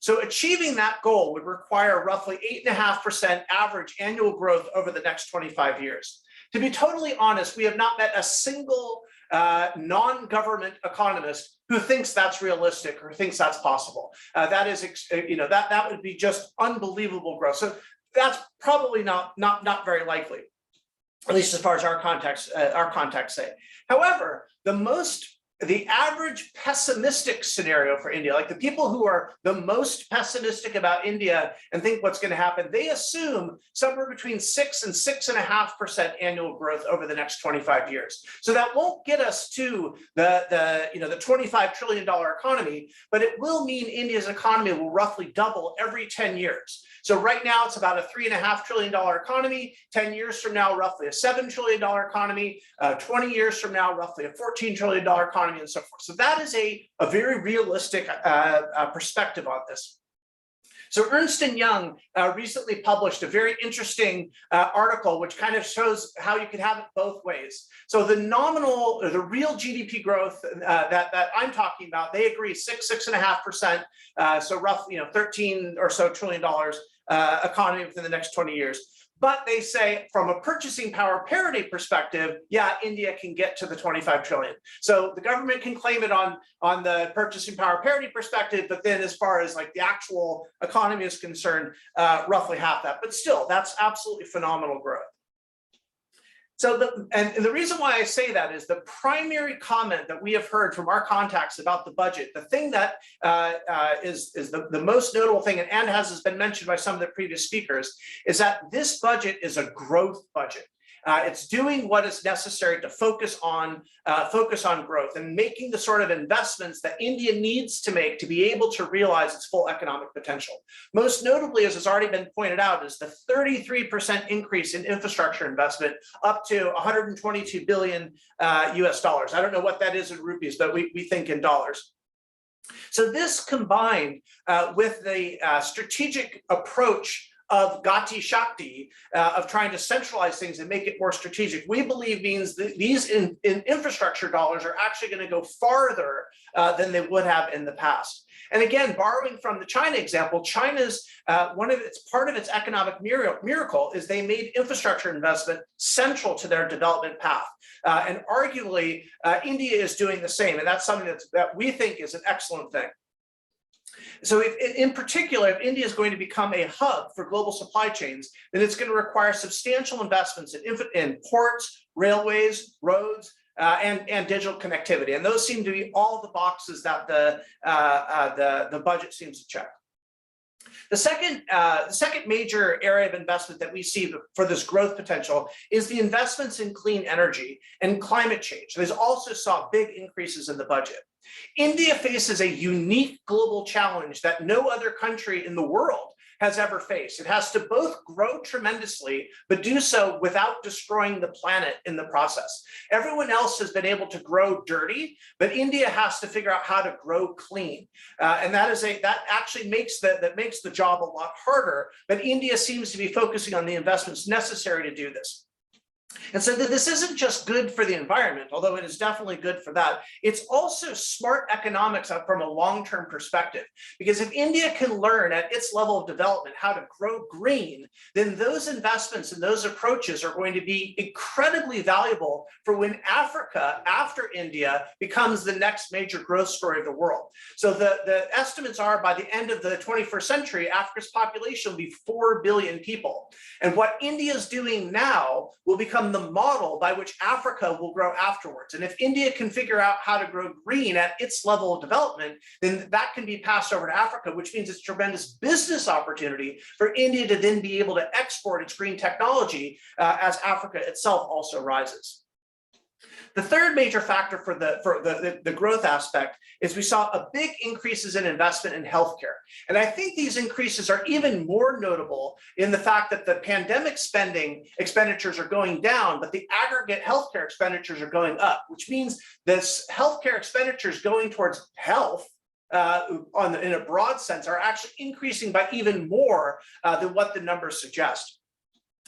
So achieving that goal would require roughly 8.5% average annual growth over the next 25 years. To be totally honest, we have not met a single non-government economist who thinks that's realistic or thinks that's possible. That is, that would be just unbelievable growth. So that's probably not very likely, at least as far as our context say. However, the most the average pessimistic scenario for India, like the people who are the most pessimistic about India and think what's going to happen, they assume somewhere between 6 and 6.5% annual growth over the next 25 years. So that won't get us to the $25 trillion economy, but it will mean India's economy will roughly double every 10 years. So right now it's about a $3.5 trillion economy. 10 years from now, roughly a $7 trillion economy. 20 years from now, roughly a $14 trillion economy, and so forth. So that is a very realistic perspective on this. So Ernst & Young recently published a very interesting article, which kind of shows how you can have it both ways. So the nominal, or the real GDP growth that I'm talking about, they agree 6.5%. So roughly, 13 or so trillion dollars economy within the next 20 years. But they say from a purchasing power parity perspective, yeah, India can get to the 25 trillion. So the government can claim it on the purchasing power parity perspective, but then as far as like the actual economy is concerned, roughly half that. But still, that's absolutely phenomenal growth. So the reason why I say that is the primary comment that we have heard from our contacts about the budget, the thing that is the most notable thing, and has been mentioned by some of the previous speakers, is that this budget is a growth budget. It's doing what is necessary to focus on growth and making the sort of investments that India needs to make to be able to realize its full economic potential. Most notably, as has already been pointed out, is the 33% increase in infrastructure investment up to 122 billion US dollars. I don't know what that is in rupees, but we think in dollars. So this combined with the strategic approach of Gati Shakti, of trying to centralize things and make it more strategic, we believe means that these infrastructure dollars are actually going to go farther than they would have in the past. And again, borrowing from the China example, China's part of its economic miracle is they made infrastructure investment central to their development path. And arguably, India is doing the same. And that's something that we think is an excellent thing. So in particular, if India is going to become a hub for global supply chains, then it's going to require substantial investments in ports, railways, roads, and digital connectivity. And those seem to be all the boxes that the budget seems to check. The second major area of investment that we see for this growth potential is the investments in clean energy and climate change. There's also saw big increases in the budget. India faces a unique global challenge that no other country in the world has ever faced. It has to both grow tremendously, but do so without destroying the planet in the process. Everyone else has been able to grow dirty, but India has to figure out how to grow clean. And that actually makes the job a lot harder, but India seems to be focusing on the investments necessary to do this. And so this isn't just good for the environment, although it is definitely good for that. It's also smart economics from a long-term perspective, because if India can learn at its level of development how to grow green, then those investments and those approaches are going to be incredibly valuable for when Africa, after India, becomes the next major growth story of the world. So the estimates are by the end of the 21st century, Africa's population will be 4 billion people. And what India is doing now will become the model by which Africa will grow afterwards. And if India can figure out how to grow green at its level of development, then that can be passed over to Africa, which means it's a tremendous business opportunity for India to then be able to export its green technology as Africa itself also rises. The third major factor for the growth aspect is we saw a big increases in investment in healthcare. And I think these increases are even more notable in the fact that the pandemic expenditures are going down, but the aggregate healthcare expenditures are going up, which means this healthcare expenditures going towards health in a broad sense are actually increasing by even more than what the numbers suggest.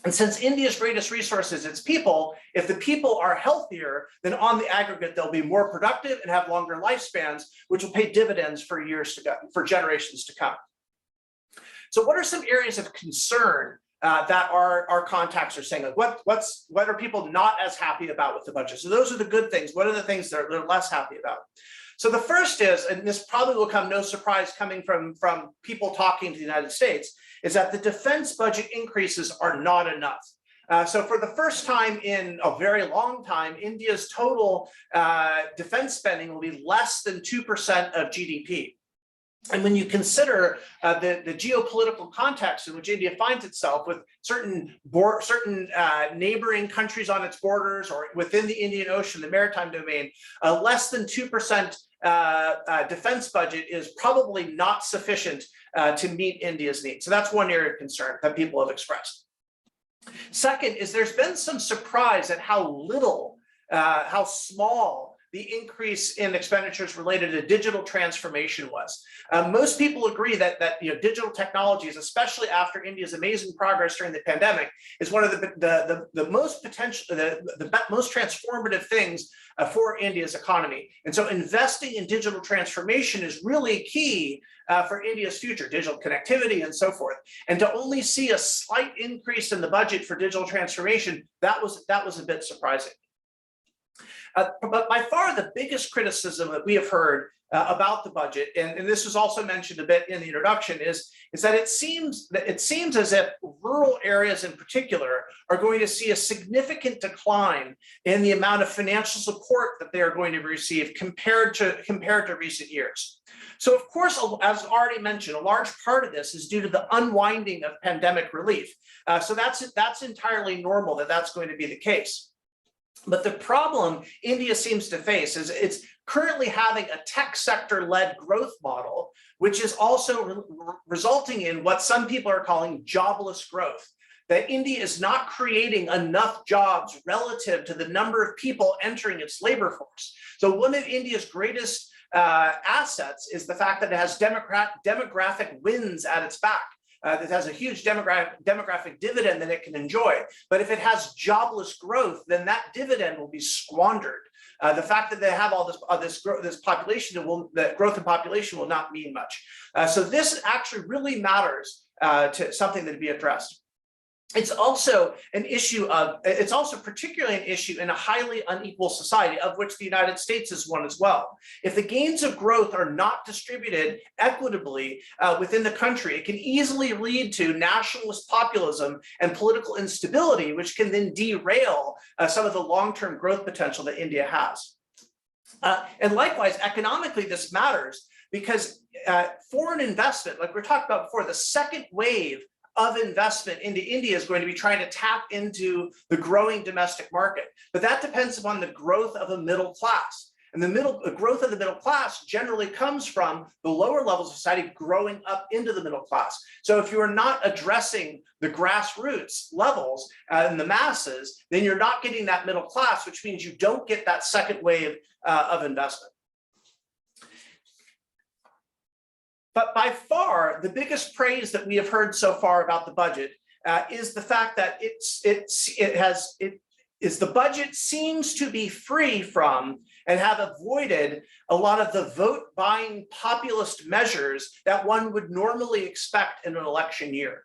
And since India's greatest resource is its people, if the people are healthier, then on the aggregate, they'll be more productive and have longer lifespans, which will pay dividends for years to come, for generations to come. So what are some areas of concern that our contacts are saying? Like what are people not as happy about with the budget? So those are the good things. What are the things that they're less happy about? So the first is, and this probably will come no surprise coming from people talking to the United States, is that the defense budget increases are not enough. So for the first time in a very long time, India's total defense spending will be less than 2% of GDP. And when you consider the geopolitical context in which India finds itself, with certain neighboring countries on its borders or within the Indian Ocean, the maritime domain, less than 2% defense budget is probably not sufficient to meet India's needs. So that's one area of concern that people have expressed. Second is there's been some surprise at how small the increase in expenditures related to digital transformation was. Most people agree that digital technologies, especially after India's amazing progress during the pandemic, is one of the most potential, the most transformative things for India's economy. And so investing in digital transformation is really key for India's future, digital connectivity and so forth. And to only see a slight increase in the budget for digital transformation, that was a bit surprising. But by far the biggest criticism that we have heard about the budget, and this was also mentioned a bit in the introduction, is that it seems as if rural areas in particular are going to see a significant decline in the amount of financial support that they are going to receive compared to recent years. So of course, as already mentioned, a large part of this is due to the unwinding of pandemic relief. So that's entirely normal that that's going to be the case. But the problem India seems to face is it's currently having a tech sector-led growth model, which is also resulting in what some people are calling jobless growth. That India is not creating enough jobs relative to the number of people entering its labor force. So one of India's greatest assets is the fact that it has demographic winds at its back. It has a huge demographic dividend that it can enjoy. But if it has jobless growth, then that dividend will be squandered. The fact that they have all this population, the growth in population will not mean much. So this actually really matters to something that to be addressed. It's also particularly an issue in a highly unequal society, of which the United States is one as well. If the gains of growth are not distributed equitably within the country, it can easily lead to nationalist populism and political instability, which can then derail some of the long-term growth potential that India has. And likewise, economically, this matters because foreign investment, like we talked about before, the second wave of investment into India is going to be trying to tap into the growing domestic market. But that depends upon the growth of a middle class. And the growth of the middle class generally comes from the lower levels of society growing up into the middle class. So if you are not addressing the grassroots levels and the masses, then you're not getting that middle class, which means you don't get that second wave of investment. But by far, the biggest praise that we have heard so far about the budget is the fact that the budget seems to be free from and have avoided a lot of the vote-buying populist measures that one would normally expect in an election year.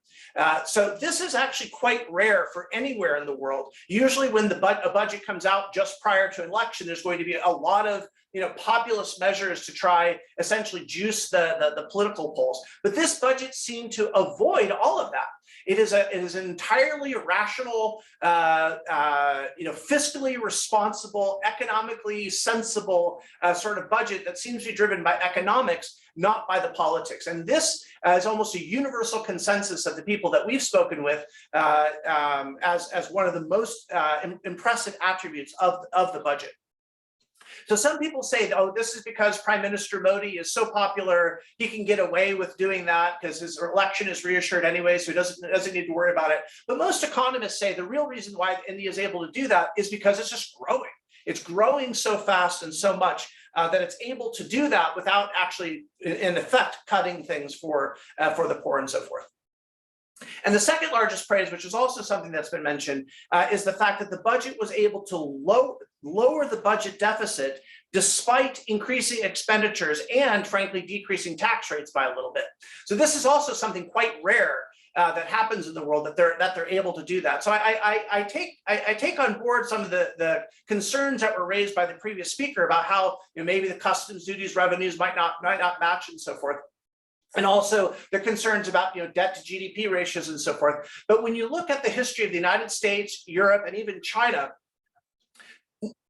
So this is actually quite rare for anywhere in the world. Usually when a budget comes out just prior to an election, there's going to be a lot of populist measures to try essentially juice the political polls. But this budget seemed to avoid all of that. It is an entirely rational, fiscally responsible, economically sensible sort of budget that seems to be driven by economics, not by the politics. And this is almost a universal consensus of the people that we've spoken with as one of the most impressive attributes of the budget. So some people say, oh, this is because Prime Minister Modi is so popular, he can get away with doing that because his election is reassured anyway, so he doesn't need to worry about it. But most economists say the real reason why India is able to do that is because it's just growing. It's growing so fast and so much that it's able to do that without actually, in effect, cutting things for the poor and so forth. And the second largest praise, which is also something that's been mentioned, is the fact that the budget was able to lower the budget deficit despite increasing expenditures and, frankly, decreasing tax rates by a little bit. So this is also something quite rare that happens in the world, that they're able to do that. So I take on board some of the concerns that were raised by the previous speaker about how maybe the customs duties revenues might not match and so forth. And also the concerns about debt to GDP ratios and so forth. But when you look at the history of the United States, Europe, and even China,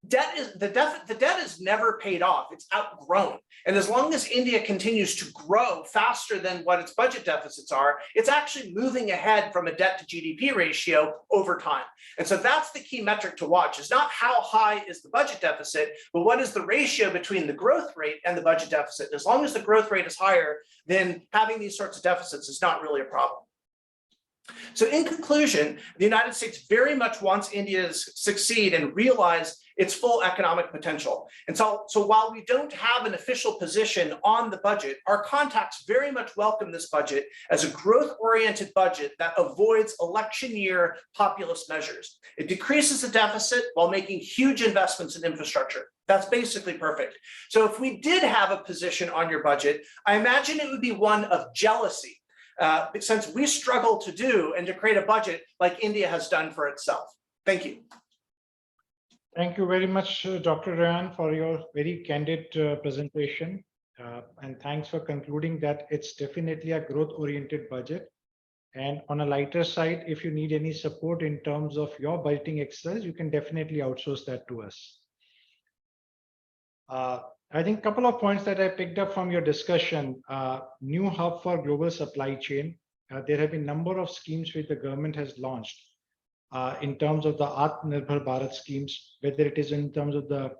the debt is never paid off. It's outgrown. And as long as India continues to grow faster than what its budget deficits are, it's actually moving ahead from a debt to GDP ratio over time. And so that's the key metric to watch, is not how high is the budget deficit, but what is the ratio between the growth rate and the budget deficit. And as long as the growth rate is higher, then having these sorts of deficits is not really a problem. So in conclusion, the United States very much wants India to succeed and realize its full economic potential. And so while we don't have an official position on the budget, our contacts very much welcome this budget as a growth-oriented budget that avoids election year populist measures. It decreases the deficit while making huge investments in infrastructure. That's basically perfect. So if we did have a position on your budget, I imagine it would be one of jealousy, since we struggle to do and to create a budget like India has done for itself. Thank you. Thank you very much, Dr. Ryan, for your very candid presentation. And thanks for concluding that it's definitely a growth-oriented budget. And on a lighter side, if you need any support in terms of your budgeting exercise, you can definitely outsource that to us. I think a couple of points that I picked up from your discussion, new hub for global supply chain. There have been a number of schemes which the government has launched in terms of the Atmanirbhar Bharat schemes, whether it is in terms of the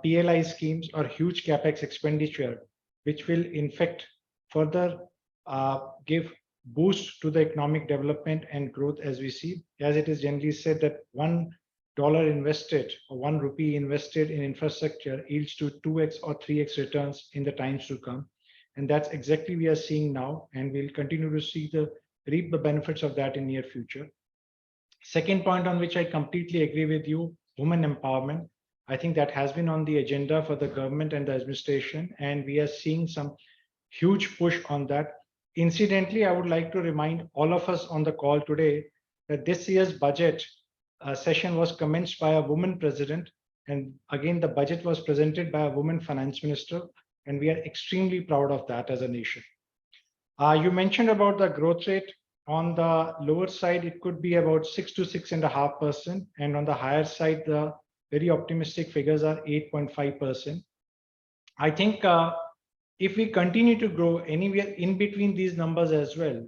PLI schemes or huge capex expenditure, which will in fact further give boost to the economic development and growth as we see. As it is generally said that $1 invested or 1 rupee invested in infrastructure yields to 2x or 3x returns in the times to come. And that's exactly we are seeing now, and we'll continue to reap the benefits of that in near future. Second point on which I completely agree with you, women empowerment. I think that has been on the agenda for the government and the administration, and we are seeing some huge push on that. Incidentally, I would like to remind all of us on the call today that this year's budget session was commenced by a woman president. And again, the budget was presented by a woman finance minister, and we are extremely proud of that as a nation. You mentioned about the growth rate. On the lower side, it could be about 6 to 6.5%. And on the higher side, the very optimistic figures are 8.5%. I think if we continue to grow anywhere in between these numbers as well,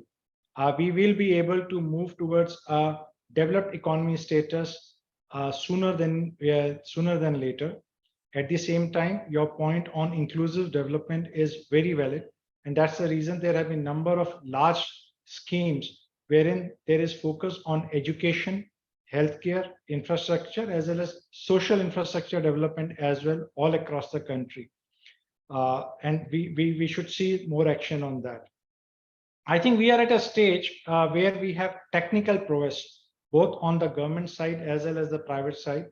we will be able to move towards a developed economy status sooner than later. At the same time, your point on inclusive development is very valid. And that's the reason there have been a number of large schemes wherein there is focus on education, healthcare, infrastructure, as well as social infrastructure development as well, all across the country. And we should see more action on that. I think we are at a stage where we have technical prowess, both on the government side as well as the private side.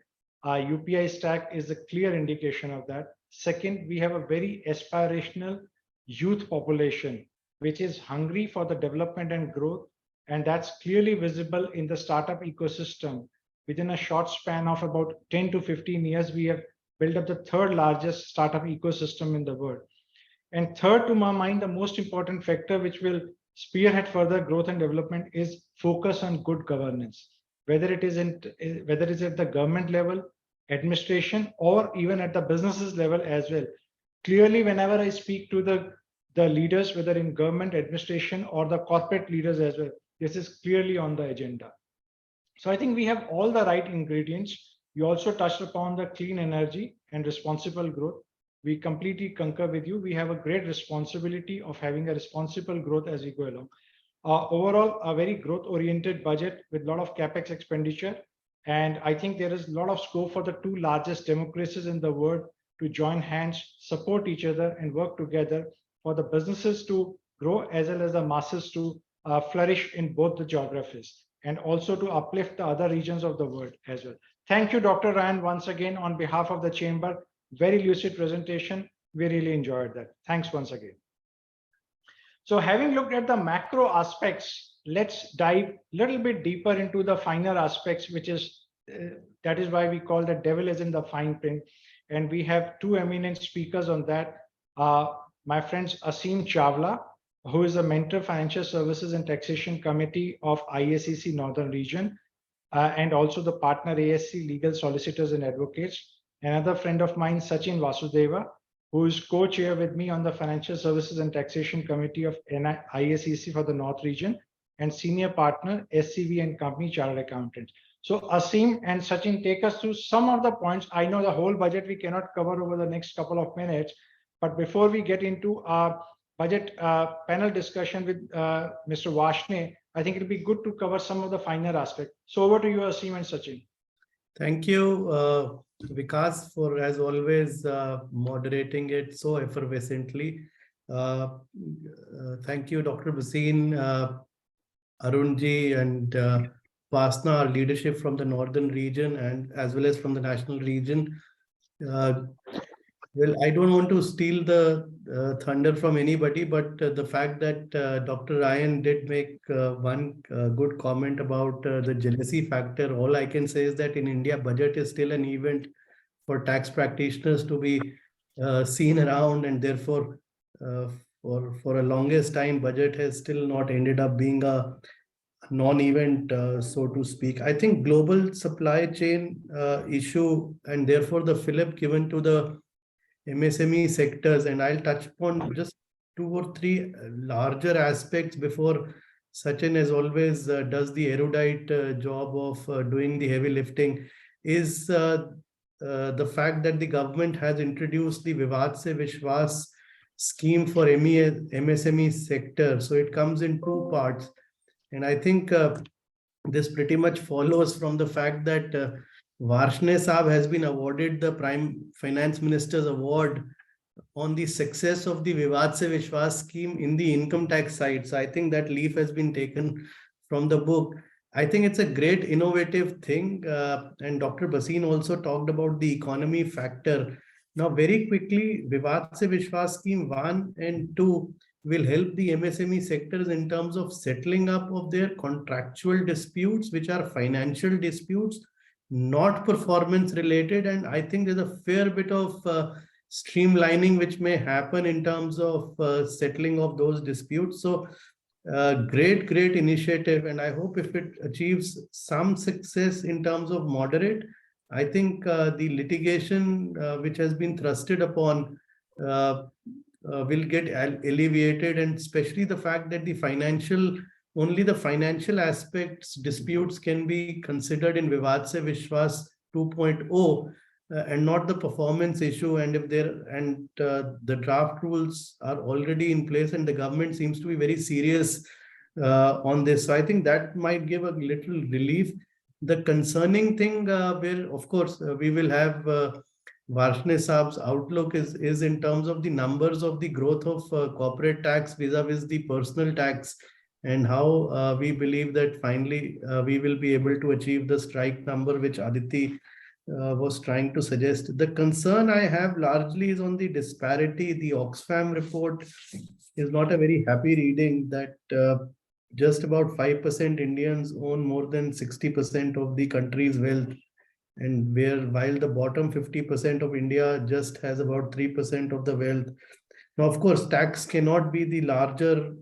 UPI stack is a clear indication of that. Second, we have a very aspirational youth population, which is hungry for the development and growth. And that's clearly visible in the startup ecosystem. Within a short span of about 10 to 15 years, we have built up the third largest startup ecosystem in the world. And third, to my mind, the most important factor which will spearhead further growth and development is focus on good governance, whether it is at the government level, administration, or even at the businesses level as well. Clearly, whenever I speak to the leaders, whether in government, administration, or the corporate leaders as well, this is clearly on the agenda. So I think we have all the right ingredients. You also touched upon the clean energy and responsible growth. We completely concur with you. We have a great responsibility of having a responsible growth as we go along. Overall, a very growth-oriented budget with a lot of capex expenditure. And I think there is a lot of scope for the two largest democracies in the world to join hands, support each other, and work together for the businesses to grow as well as the masses to flourish in both the geographies, and also to uplift the other regions of the world as well. Thank you, Dr. Ryan, once again on behalf of the chamber. Very lucid presentation. We really enjoyed that. Thanks once again. So having looked at the macro aspects, let's dive a little bit deeper into the finer aspects, which is that is why we call the devil is in the fine print. And we have two eminent speakers on that. My friends Asim Chawla, who is a mentor Financial Services and Taxation Committee of ISCC Northern Region, and also the partner ASC Legal Solicitors and Advocates. Another friend of mine, Sachin Vasudeva, who is co-chair with me on the Financial Services and Taxation Committee of ISCC for the North Region, and senior partner, SCV and Company Chartered Accountant. So Asim and Sachin, take us through some of the points. I know the whole budget we cannot cover over the next couple of minutes, but before we get into our budget panel discussion with Mr. Vashne, I think it'll be good to cover some of the finer aspects. So over to you, Asim and Sachin. Thank you, Vikas, for, as always, moderating it so effervescently. Thank you, Dr. Bhasin, Arunji, and Vasna, our leadership from the Northern region and as well as from the national region. Well, I don't want to steal the thunder from anybody, but the fact that Dr. Ryan did make one good comment about the jealousy factor, all I can say is that in India, budget is still an event for tax practitioners to be seen around, and therefore, for a longest time, budget has still not ended up being a non-event, so to speak. I think global supply chain issue, and therefore the fillip given to the MSME sectors, and I'll touch upon just 2 or 3 larger aspects before Sachin, as always, does the erudite job of doing the heavy lifting, is the fact that the government has introduced the Vivad Se Vishwas scheme for MSME sector. So it comes in 2 parts. And I think this pretty much follows from the fact that Vashne Saab has been awarded the Prime Finance Minister's Award on the success of the Vivad Se Vishwas scheme in the income tax side. So I think that leaf has been taken from the book. I think it's a great innovative thing. And Dr. Bhasin also talked about the economy factor. Now, very quickly, Vivad Se Vishwas scheme 1 and 2 will help the MSME sectors in terms of settling up of their contractual disputes, which are financial disputes, not performance related. And I think there's a fair bit of streamlining which may happen in terms of settling of those disputes. So great initiative. And I hope if it achieves some success in terms of moderate, I think the litigation which has been thrusted upon will get alleviated, and especially the fact that only the financial aspects disputes can be considered in Vivad Se Vishwas 2.0 and not the performance issue. And if the draft rules are already in place, and the government seems to be very serious on this, so I think that might give a little relief. The concerning thing where, of course, we will have Vashne Saab's outlook is in terms of the numbers of the growth of corporate tax vis-a-vis the personal tax, and how we believe that finally we will be able to achieve the strike number which Aditi was trying to suggest. The concern I have largely is on the disparity. The Oxfam report is not a very happy reading, that just about 5% Indians own more than 60% of the country's wealth, and while the bottom 50% of India just has about 3% of the wealth. Now, of course, tax cannot be the larger.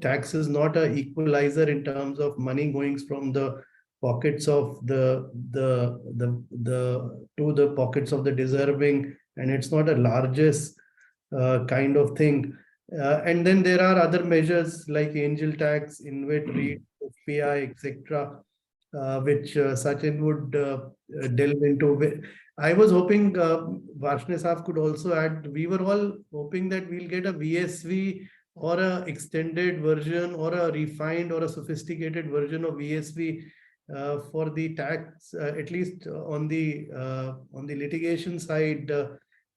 Tax is not an equalizer in terms of money going from the pockets of to the pockets of the deserving, and it's not a largest kind of thing. And then there are other measures like angel tax, InvIT, REIT, FPI, etc., which Sachin would delve into. I was hoping Vashne Saab could also add. We were all hoping that we'll get a VSV or a extended version or a refined or a sophisticated version of VSV for the tax, at least on the litigation side.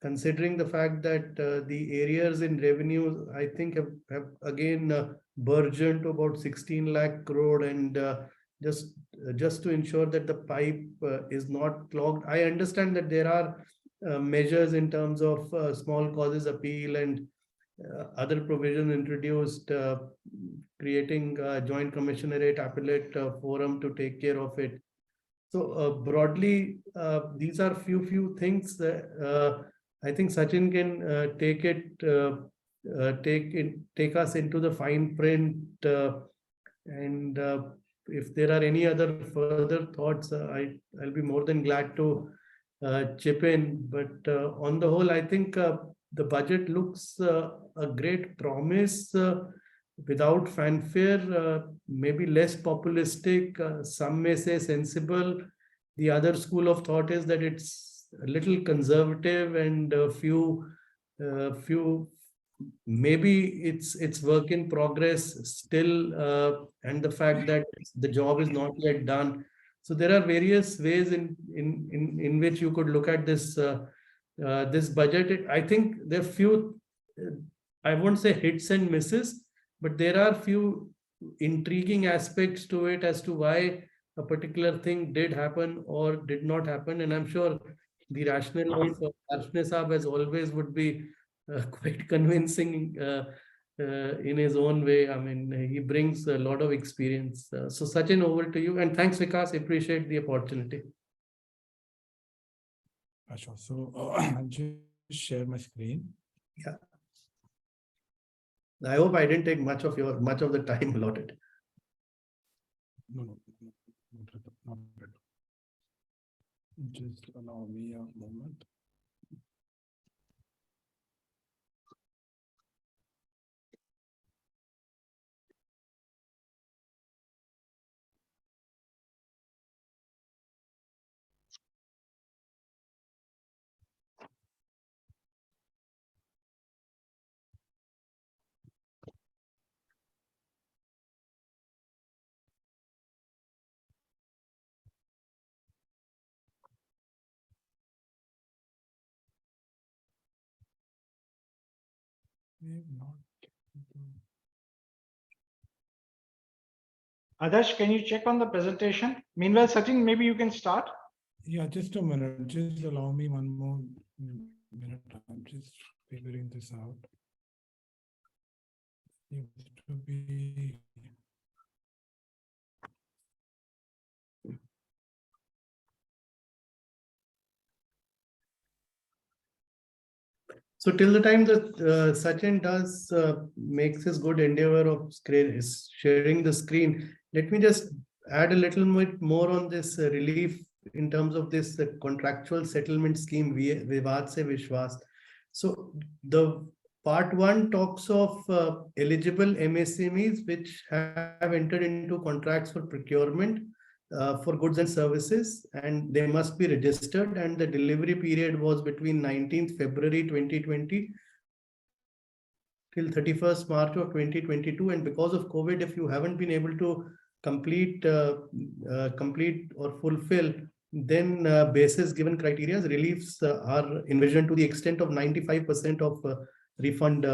Considering the fact that the areas in revenue, I think, have again burgeoned to about 16 lakh crore, and just to ensure that the pipe is not clogged. I understand that there are measures in terms of small causes appeal and other provisions introduced, creating a joint commissionerate appellate forum to take care of it. So broadly, these are few things. I think Sachin can take it take us into the fine print, and if there are any other further thoughts, I'll be more than glad to chip in. But on the whole, I think the budget looks a great promise, without fanfare, maybe less populistic. Some may say sensible. The other school of thought is that it's a little conservative, and few maybe it's work in progress still, and the fact that the job is not yet done. So there are various ways in which you could look at this this budget. I think there are few, I won't say hits and misses, but there are few intriguing aspects to it as to why a particular thing did happen or did not happen. And I'm sure the rationale of Darshne Saab, as always, would be quite convincing in his own way. I mean, he brings a lot of experience. So Sachin, over to you. And thanks, Vikas. Appreciate the opportunity. Sure. So I'll just share my screen. Yeah. I hope I didn't take much of the time allotted. No, not at all. Just allow me a moment. Not. Adarsh, can you check on the presentation? Meanwhile, Sachin, maybe you can start. Yeah, just a minute. Just allow me one more minute. I'm just figuring this out. Seems to be. So till the time that Sachin does makes his good endeavor of sharing the screen, let me just add a little bit more on this relief in terms of this contractual settlement scheme, Vivad Se Vishwas. So the part 1 talks of eligible MSMEs which have entered into contracts for procurement for goods and services, and they must be registered, and the delivery period was between 19th February 2020 till 31st March of 2022. And because of COVID, if you haven't been able to complete or fulfill, then basis given criteria, reliefs are envisioned to the extent of 95% of refund,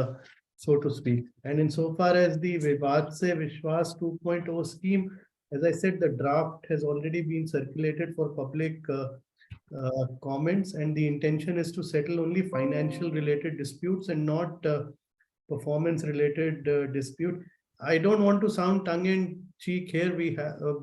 so to speak. And insofar as the Vivad Se Vishwas 2.0 scheme, as I said, the draft has already been circulated for public comments, and the intention is to settle only financial related disputes and not performance related dispute. I don't want to sound tongue in cheek here,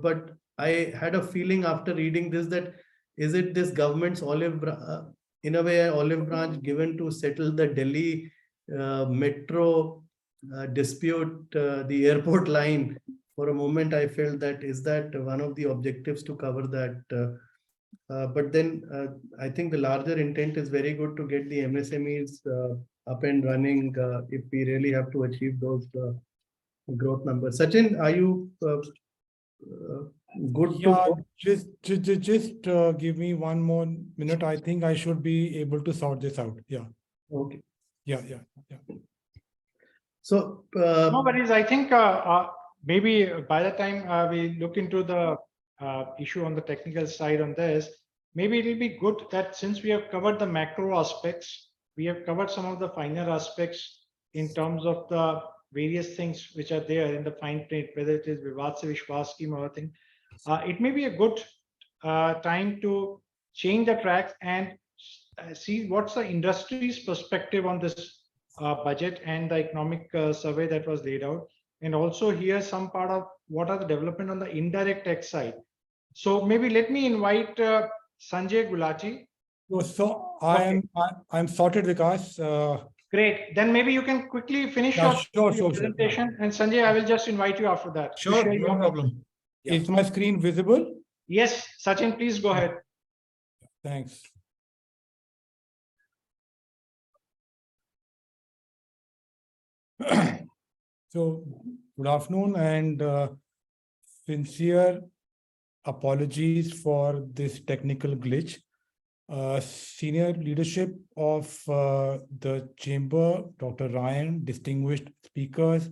but I had a feeling after reading this that is it this government's olive branch given to settle the Delhi metro dispute, the airport line. For a moment, I felt that is that one of the objectives to cover that. But then I think the larger intent is very good to get the MSMEs up and running if we really have to achieve those growth numbers. Sachin, are you good Yeah, to just give me one more minute. I think I should be able to sort this out. Yeah. Okay. Yeah. So No worries. I think maybe by the time we look into the issue on the technical side on this, maybe it will be good that since we have covered the macro aspects, we have covered some of the finer aspects in terms of the various things which are there in the fine print, whether it is Vivad Se Vishwas scheme or anything. It may be a good time to change the tracks and see what's the industry's perspective on this budget and the economic survey that was laid out, and also hear some part of what are the development on the indirect tax side. So maybe let me invite Sanjay Gulati. So I'm sorted, Vikas. Great. Then maybe you can quickly finish Yeah, your sure. presentation. And Sanjay, I will just invite you after that. to Sure, share no your- problem. Yeah. Is my screen visible? Yes, Sachin, please go ahead. Thanks. So, good afternoon and sincere apologies for this technical glitch. Senior leadership of the chamber, Dr. Ryan, distinguished speakers,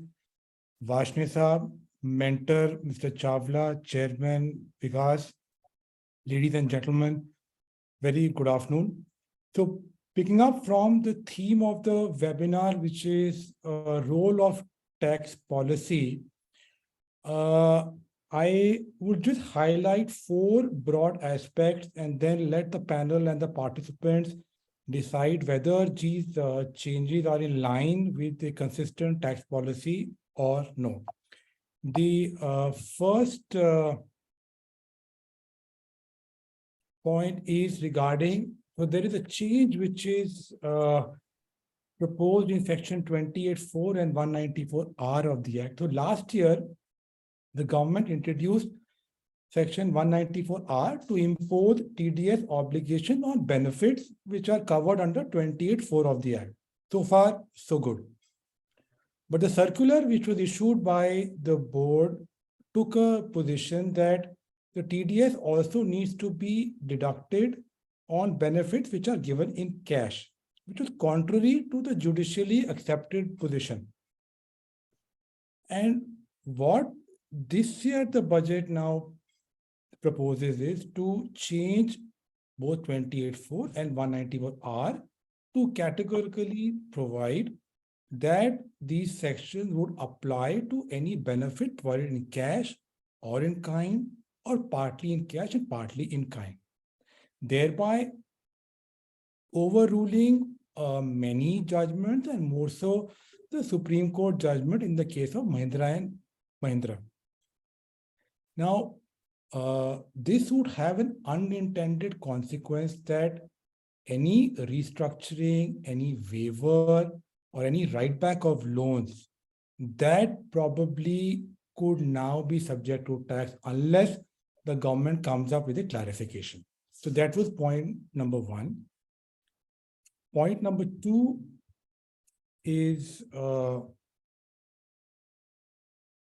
Vashni Saab, mentor, Mr. Chawla, Chairman Vikas, ladies and gentlemen, very good afternoon. So picking up from the theme of the webinar, which is role of tax policy, I would just highlight 4 broad aspects and then let the panel and the participants decide whether these changes are in line with the consistent tax policy or no. The first point is regarding, so there is a change which is proposed in section 28(4) and 194(r) of the Act. So last year, the government introduced section 194(r) to impose TDS obligation on benefits which are covered under 28(4) of the Act. So far, so good. But the circular which was issued by the board took a position that the TDS also needs to be deducted on benefits which are given in cash, which was contrary to the judicially accepted position. And what this year the budget now proposes is to change both 28(4) and 194(r) to categorically provide that these sections would apply to any benefit provided in cash or in kind or partly in cash and partly in kind, thereby overruling many judgments and more so the Supreme Court judgment in the case of Mahindra and Mahindra. Now, this would have an unintended consequence that any restructuring, any waiver, or any write back of loans that probably could now be subject to tax unless the government comes up with a clarification. So that was point number 1. Point number 2 is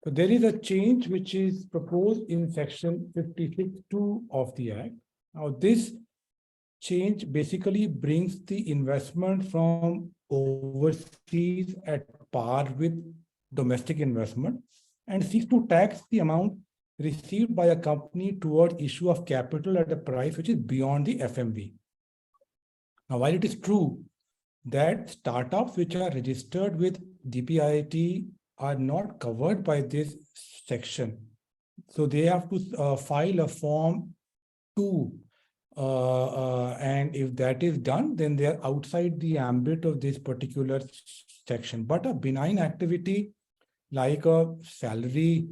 so there is a change which is proposed in section 56(2) of the Act. Now this change basically brings the investment from overseas at par with domestic investment and seeks to tax the amount received by a company toward issue of capital at a price which is beyond the FMV. Now, while it is true that startups which are registered with DPIIT are not covered by this section, so they have to file a form 2. And if that is done, then they are outside the ambit of this particular section. But a benign activity like a salary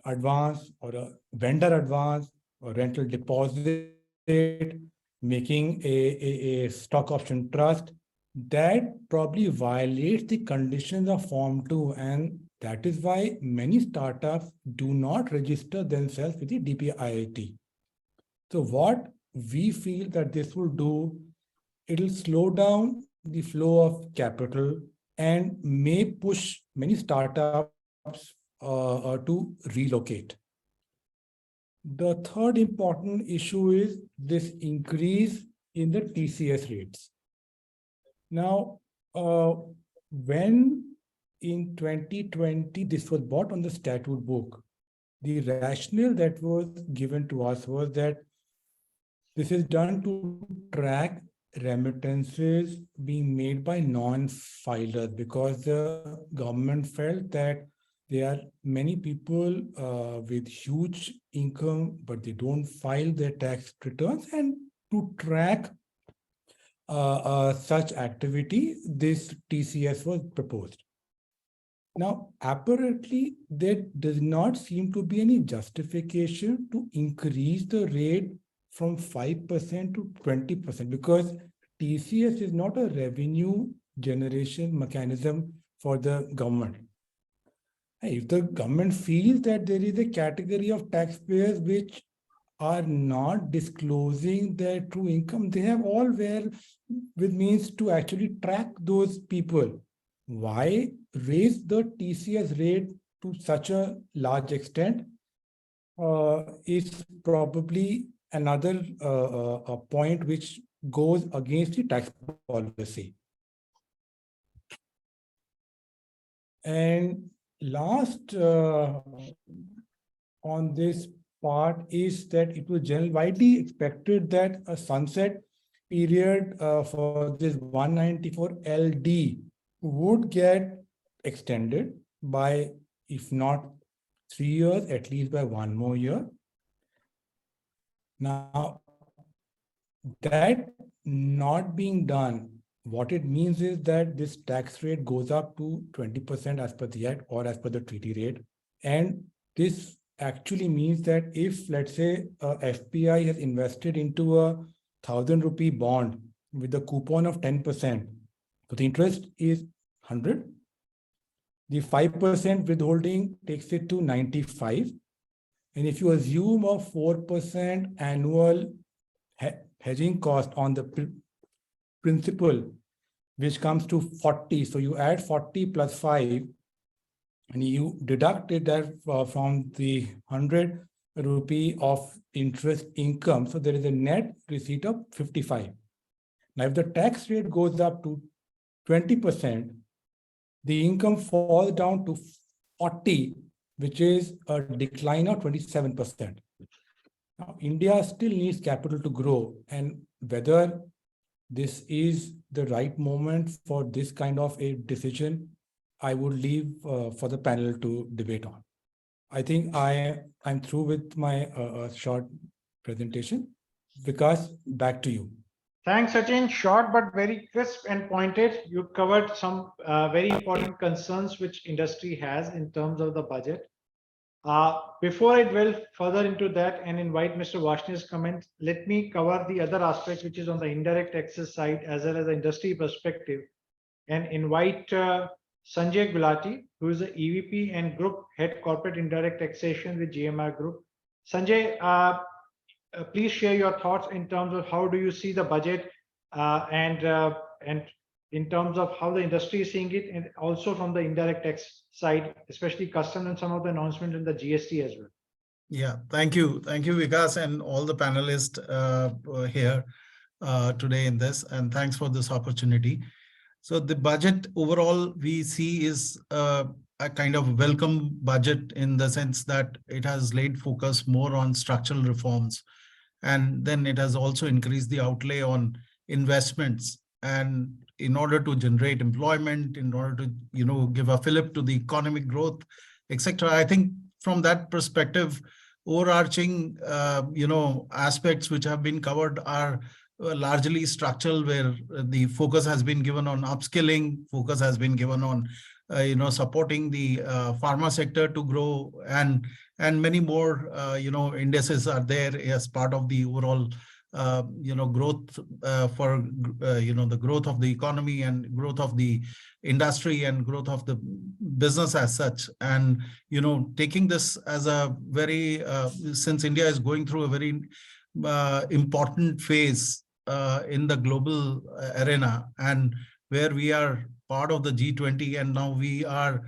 advance or a vendor advance or rental deposit, making a stock option trust, that probably violates the conditions of Form 2. And that is why many startups do not register themselves with the DPIIT. So what we feel that this will do, it will slow down the flow of capital and may push many startups to relocate. The third important issue is this increase in the TCS rates. Now, when in 2020 this was brought on the statute book, the rationale that was given to us was that this is done to track remittances being made by non-filers because the government felt that there are many people with huge income, but they don't file their tax returns. And to track such activity, this TCS was proposed. Now, apparently, there does not seem to be any justification to increase the rate from 5% to 20% because TCS is not a revenue generation mechanism for the government. If the government feels that there is a category of taxpayers which are not disclosing their true income, they have all where with means to actually track those people. Why raise the TCS rate to such a large extent is probably another a point which goes against the tax policy. And last on this part is that it was widely expected that a sunset period for this 194 LD would get extended by, if not 3 years, at least by 1 more year. Now, that not being done, what it means is that this tax rate goes up to 20% as per the act or as per the treaty rate. And this actually means that if, let's say, FPI has invested into a 1,000 rupee bond with a coupon of 10%, so the interest is 100. The 5% withholding takes it to 95. And if you assume a 4% annual hedging cost on the principal, which comes to 40. So you add 40 plus 5, and you deduct it from the 100 rupee of interest income. So there is a net receipt of 55. Now, if the tax rate goes up to 20%, the income falls down to 40, which is a decline of 27%. Now, India still needs capital to grow, and whether this is the right moment for this kind of a decision, I would leave for the panel to debate on. I think I'm through with my short presentation. Vikas, back to you. Thanks, Sachin. Short but very crisp and pointed. You covered some very important concerns which industry has in terms of the budget. Before I delve further into that and invite Mr. Varshney's comments, let me cover the other aspect, which is on the indirect taxes side as well as the industry perspective, and invite Sanjay Gulati, who is the EVP and Group Head Corporate Indirect Taxation with GMR Group. Sanjay, please share your thoughts in terms of how do you see the budget and in terms of how the industry is seeing it, and also from the indirect tax side, especially custom and some of the announcements in the GST as well. Yeah, thank you. Thank you, Vikas, and all the panelists here today in this, and thanks for this opportunity. So the budget overall we see is a kind of welcome budget in the sense that it has laid focus more on structural reforms, and then it has also increased the outlay on investments, and in order to generate employment, in order to give a fillip to the economic growth, etc. I think from that perspective, overarching aspects which have been covered are largely structural, where the focus has been given on upskilling, focus has been given on supporting the pharma sector to grow, and many more indices are there as part of the overall growth for the growth of the economy and growth of the industry and growth of the business as such. And taking this as a very since India is going through a very important phase in the global arena, and where we are part of the G20, and now we are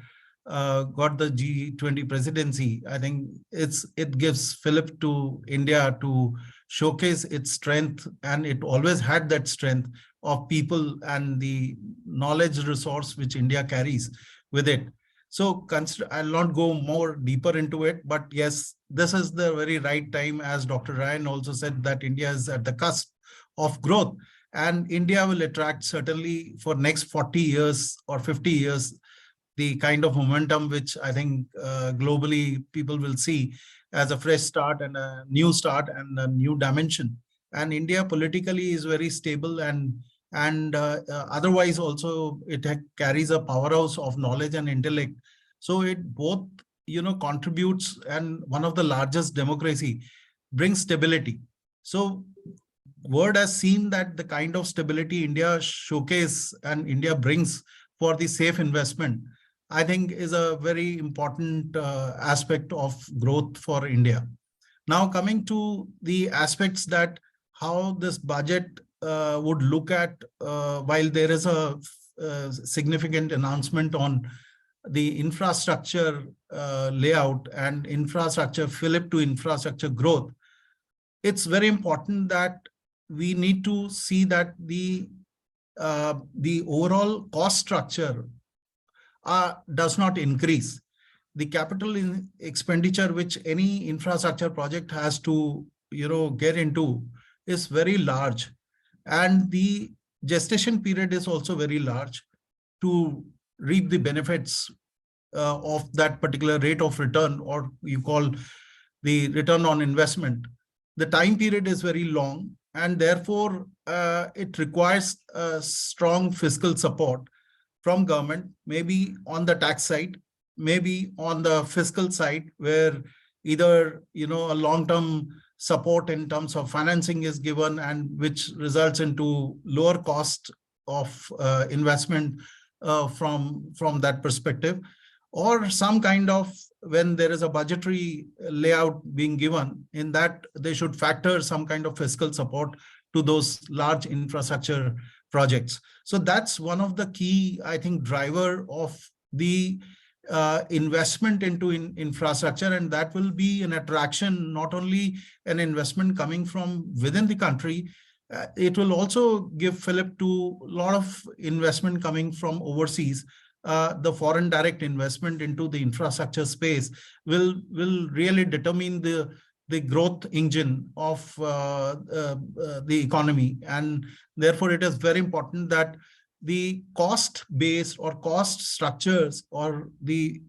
got the G20 presidency. I think it gives fillip to India to showcase its strength, and it always had that strength of people and the knowledge resource which India carries with it. So I'll not go more deeper into it, but yes, this is the very right time, as Dr. Ryan also said, that India is at the cusp of growth, and India will attract certainly for next 40 years or 50 years the kind of momentum which I think globally people will see as a fresh start and a new start and a new dimension. And India politically is very stable, and otherwise also it carries a powerhouse of knowledge and intellect. So it both contributes, and one of the largest democracy brings stability. So world has seen that the kind of stability India showcase and India brings for the safe investment, I think is a very important aspect of growth for India. Now coming to the aspects that how this budget would look at while there is a significant announcement on the infrastructure layout and infrastructure fillip to infrastructure growth, it's very important that we need to see that the overall cost structure does not increase. The capital expenditure which any infrastructure project has to get into is very large, and the gestation period is also very large to reap the benefits of that particular rate of return, or you call the return on investment. The time period is very long, and therefore it requires strong fiscal support from government, maybe on the tax side, maybe on the fiscal side, where either a long-term support in terms of financing is given, and which results into lower cost of investment from that perspective, or some kind of, when there is a budgetary layout being given, in that they should factor some kind of fiscal support to those large infrastructure projects. So that's one of the key, I think, driver of the investment into infrastructure, and that will be an attraction, not only an investment coming from within the country, it will also give fillip to a lot of investment coming from overseas. The foreign direct investment into the infrastructure space will really determine the growth engine of the economy, and therefore it is very important that the cost base or cost structures or the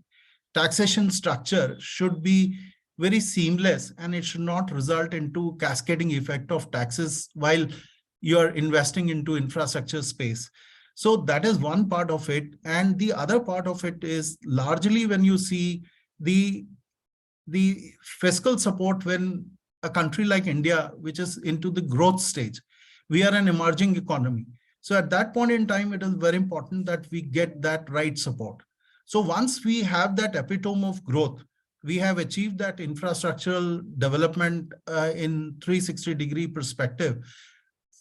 taxation structure should be very seamless, and it should not result into cascading effect of taxes while you are investing into infrastructure space. So that is one part of it. And the other part of it is largely when you see the fiscal support, when a country like India, which is into the growth stage, we are an emerging economy. So at that point in time, it is very important that we get that right support. So once we have that epitome of growth, we have achieved that infrastructural development in 360-degree perspective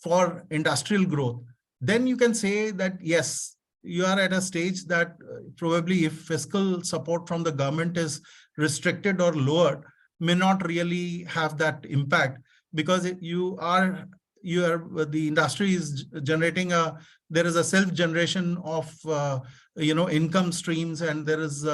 for industrial growth, then you can say that, yes, you are at a stage that probably if fiscal support from the government is restricted or lowered, may not really have that impact, because the industry is generating there is a self-generation of income streams, and there is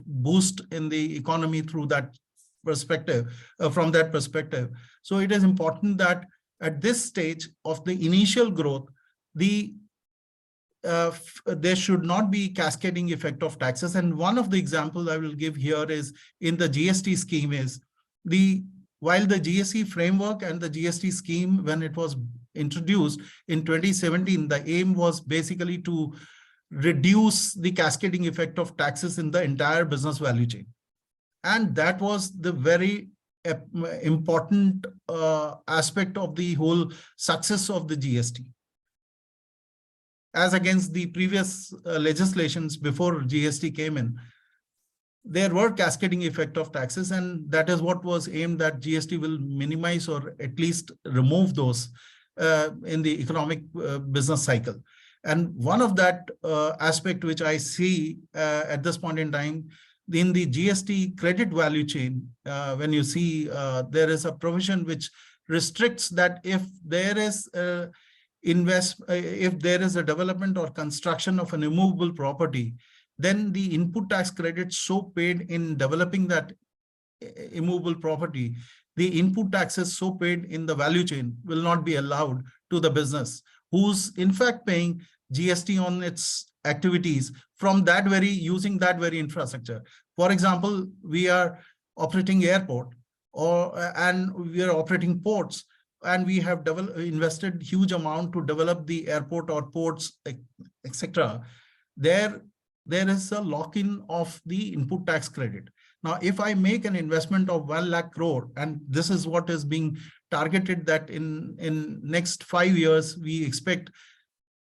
boost in the economy through that perspective, from that perspective. So it is important that at this stage of the initial growth, there should not be cascading effect of taxes. And one of the examples I will give here is in the GST scheme is while the GST framework and the GST scheme, when it was introduced in 2017, the aim was basically to reduce the cascading effect of taxes in the entire business value chain. And that was the very important aspect of the whole success of the GST. As against the previous legislations before GST came in, there were cascading effect of taxes, and that is what was aimed, that GST will minimize or at least remove those in the economic business cycle. And one of that aspect which I see at this point in time, in the GST credit value chain, when you see there is a provision which restricts that if there is if there is a development or construction of an immovable property, then the input tax credits so paid in developing that immovable property, the input taxes so paid in the value chain will not be allowed to the business, who's in fact paying GST on its activities from that using that very infrastructure. For example, we are operating airport and we are operating ports, and we have invested huge amount to develop the airport or ports, etc. There is a lock-in of the input tax credit. Now, if I make an investment of 1 lakh crore, and this is what is being targeted, that in next 5 years, we expect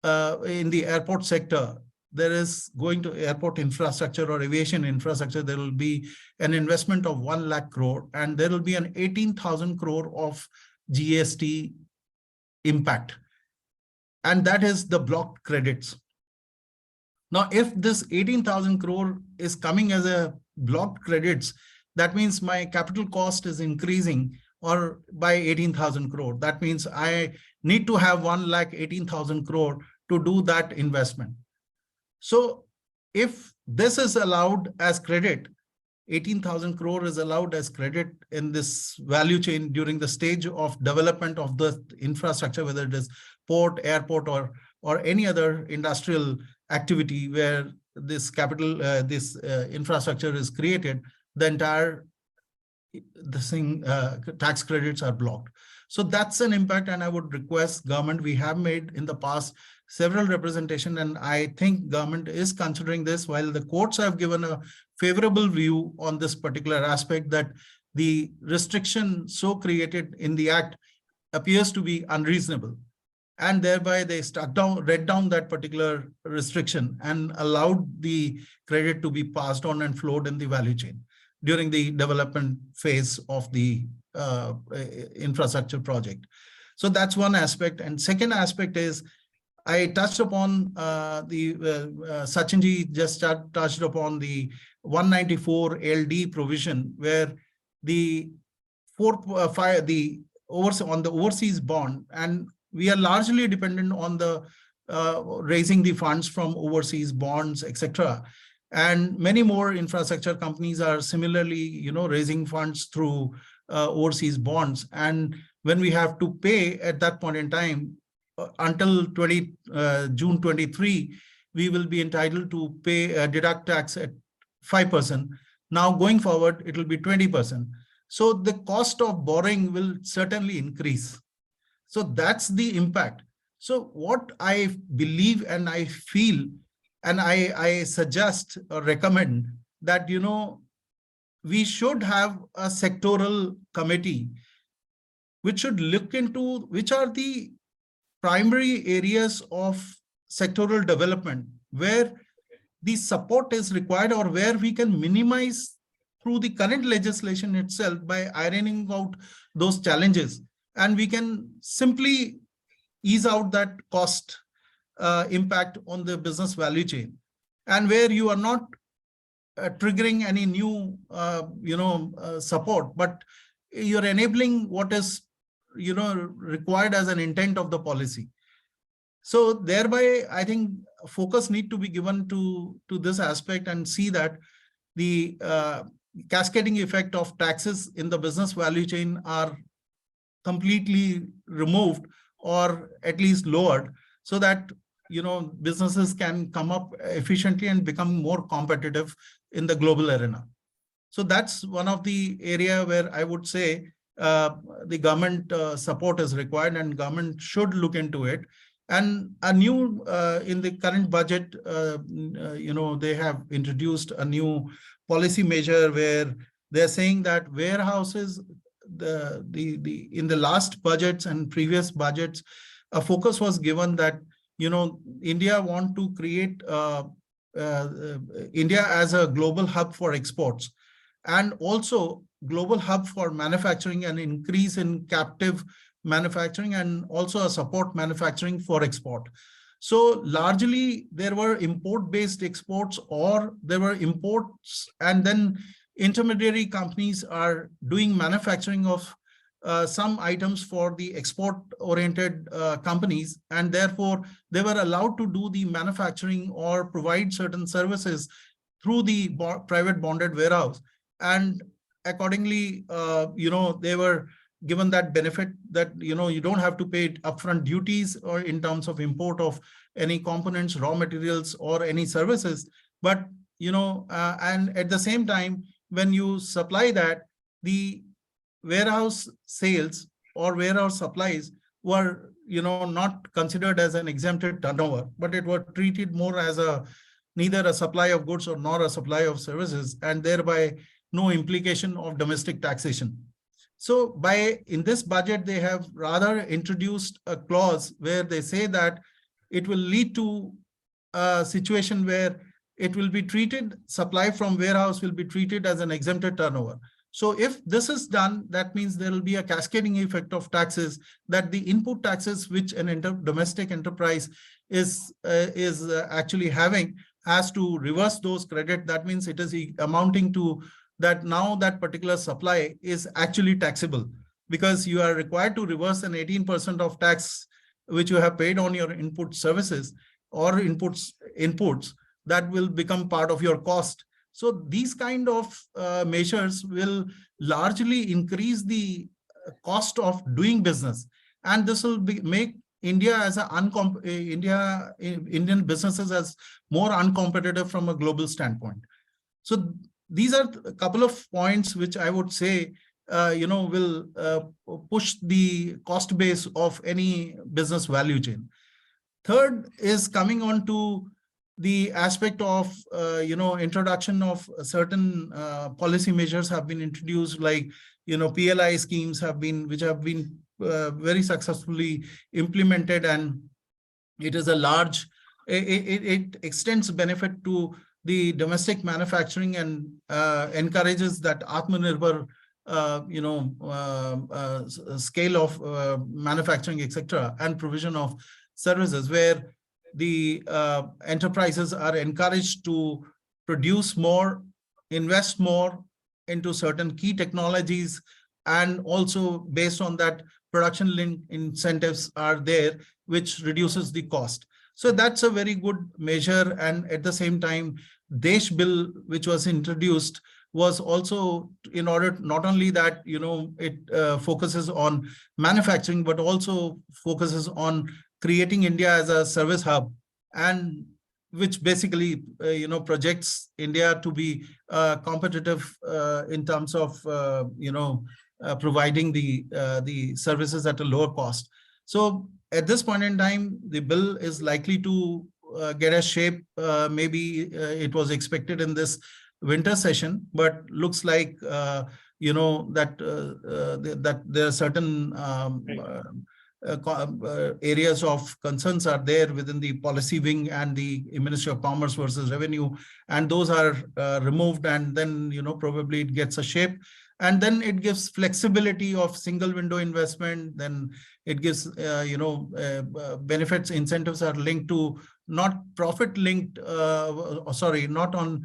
in the airport sector, there is going to airport infrastructure or aviation infrastructure, there will be an investment of 1 lakh crore, and there will be an 18,000 crore of GST impact. And that is the blocked credits. Now, if this 18,000 crore is coming as a blocked credits, that means my capital cost is increasing or by 18,000 crore. That means I need to have 1,18,000 crore to do that investment. So if this is allowed as credit, 18,000 crore is allowed as credit in this value chain during the stage of development of the infrastructure, whether it is port, airport, or any other industrial activity where this capital, infrastructure is created, the entire tax credits are blocked. So that's an impact, and I would request government, we have made in the past several representation, and I think government is considering this, while the courts have given a favorable view on this particular aspect, that the restriction so created in the act appears to be unreasonable. And thereby they read down that particular restriction and allowed the credit to be passed on and flowed in the value chain during the development phase of the infrastructure project. So that's one aspect. And second aspect is, I touched upon Sachinji just touched upon the 194 LD provision, where the on the overseas bond, and we are largely dependent on the raising the funds from overseas bonds, etc. And many more infrastructure companies are similarly, raising funds through overseas bonds. And when we have to pay at that point in time, until June 23, we will be entitled to pay deduct tax at 5%. Now going forward, it will be 20%. So the cost of borrowing will certainly increase. So that's the impact. So what I believe and I feel, and I suggest or recommend that, we should have a sectoral committee which should look into which are the primary areas of sectoral development where the support is required, or where we can minimize through the current legislation itself by ironing out those challenges. And we can simply ease out that cost impact on the business value chain, and where you are not triggering any new, support, but you're enabling what is, required as an intent of the policy. So thereby, I think focus need to be given to this aspect, and see that the cascading effect of taxes in the business value chain are completely removed, or at least lowered, so that businesses can come up efficiently and become more competitive in the global arena. So that's one of the area where I would say the government support is required, and government should look into it. And a new in the current budget, they have introduced a new policy measure where they're saying that warehouses, in the last budgets and previous budgets, a focus was given that India want to create India as a global hub for exports, and also global hub for manufacturing, and increase in captive manufacturing, and also a support manufacturing for export. So largely there were import-based exports, or there were imports, and then intermediary companies are doing manufacturing of some items for the export-oriented companies, and therefore they were allowed to do the manufacturing or provide certain services through the private bonded warehouse. And accordingly, they were given that benefit that, you don't have to pay upfront duties or in terms of import of any components, raw materials, or any services. But, and at the same time, when you supply that, the warehouse sales or warehouse supplies were, not considered as an exempted turnover, but it was treated more as neither a supply of goods or nor a supply of services. And thereby no implication of domestic taxation. So in this budget, they have rather introduced a clause where they say that it will lead to a situation where it will be treated, supply from warehouse will be treated as an exempted turnover. So if this is done, that means there will be a cascading effect of taxes, that the input taxes which an domestic enterprise is actually having has to reverse those credit. That means it is amounting to that now that particular supply is actually taxable, because you are required to reverse an 18% of tax which you have paid on your input services or inputs that will become part of your cost. So these kind of measures will largely increase the cost of doing business, and this will make India as Indian businesses as more uncompetitive from a global standpoint. So these are a couple of points which I would say will push the cost base of any business value chain. Third is coming on to the aspect of introduction of certain policy measures have been introduced, like PLI schemes which have been very successfully implemented, and it is a large, it extends benefit to the domestic manufacturing and encourages that Atmanirbhar scale of manufacturing, etc., and provision of services, where the enterprises are encouraged to produce more, invest more into certain key technologies, and also based on that, production link incentives are there, which reduces the cost. So that's a very good measure. And at the same time, Desh Bill, which was introduced, was also in order not only that it focuses on manufacturing, but also focuses on creating India as a service hub, and which basically projects India to be competitive in terms of providing the services at a lower cost. So at this point in time, the bill is likely to get a shape. Maybe it was expected in this winter session, but looks like that there are certain areas of concerns are there within the policy wing and the Ministry of Commerce versus Revenue, and those are removed, and then probably it gets a shape, and then it gives flexibility of single window investment. Then it gives benefits, incentives are linked to not profit linked, not on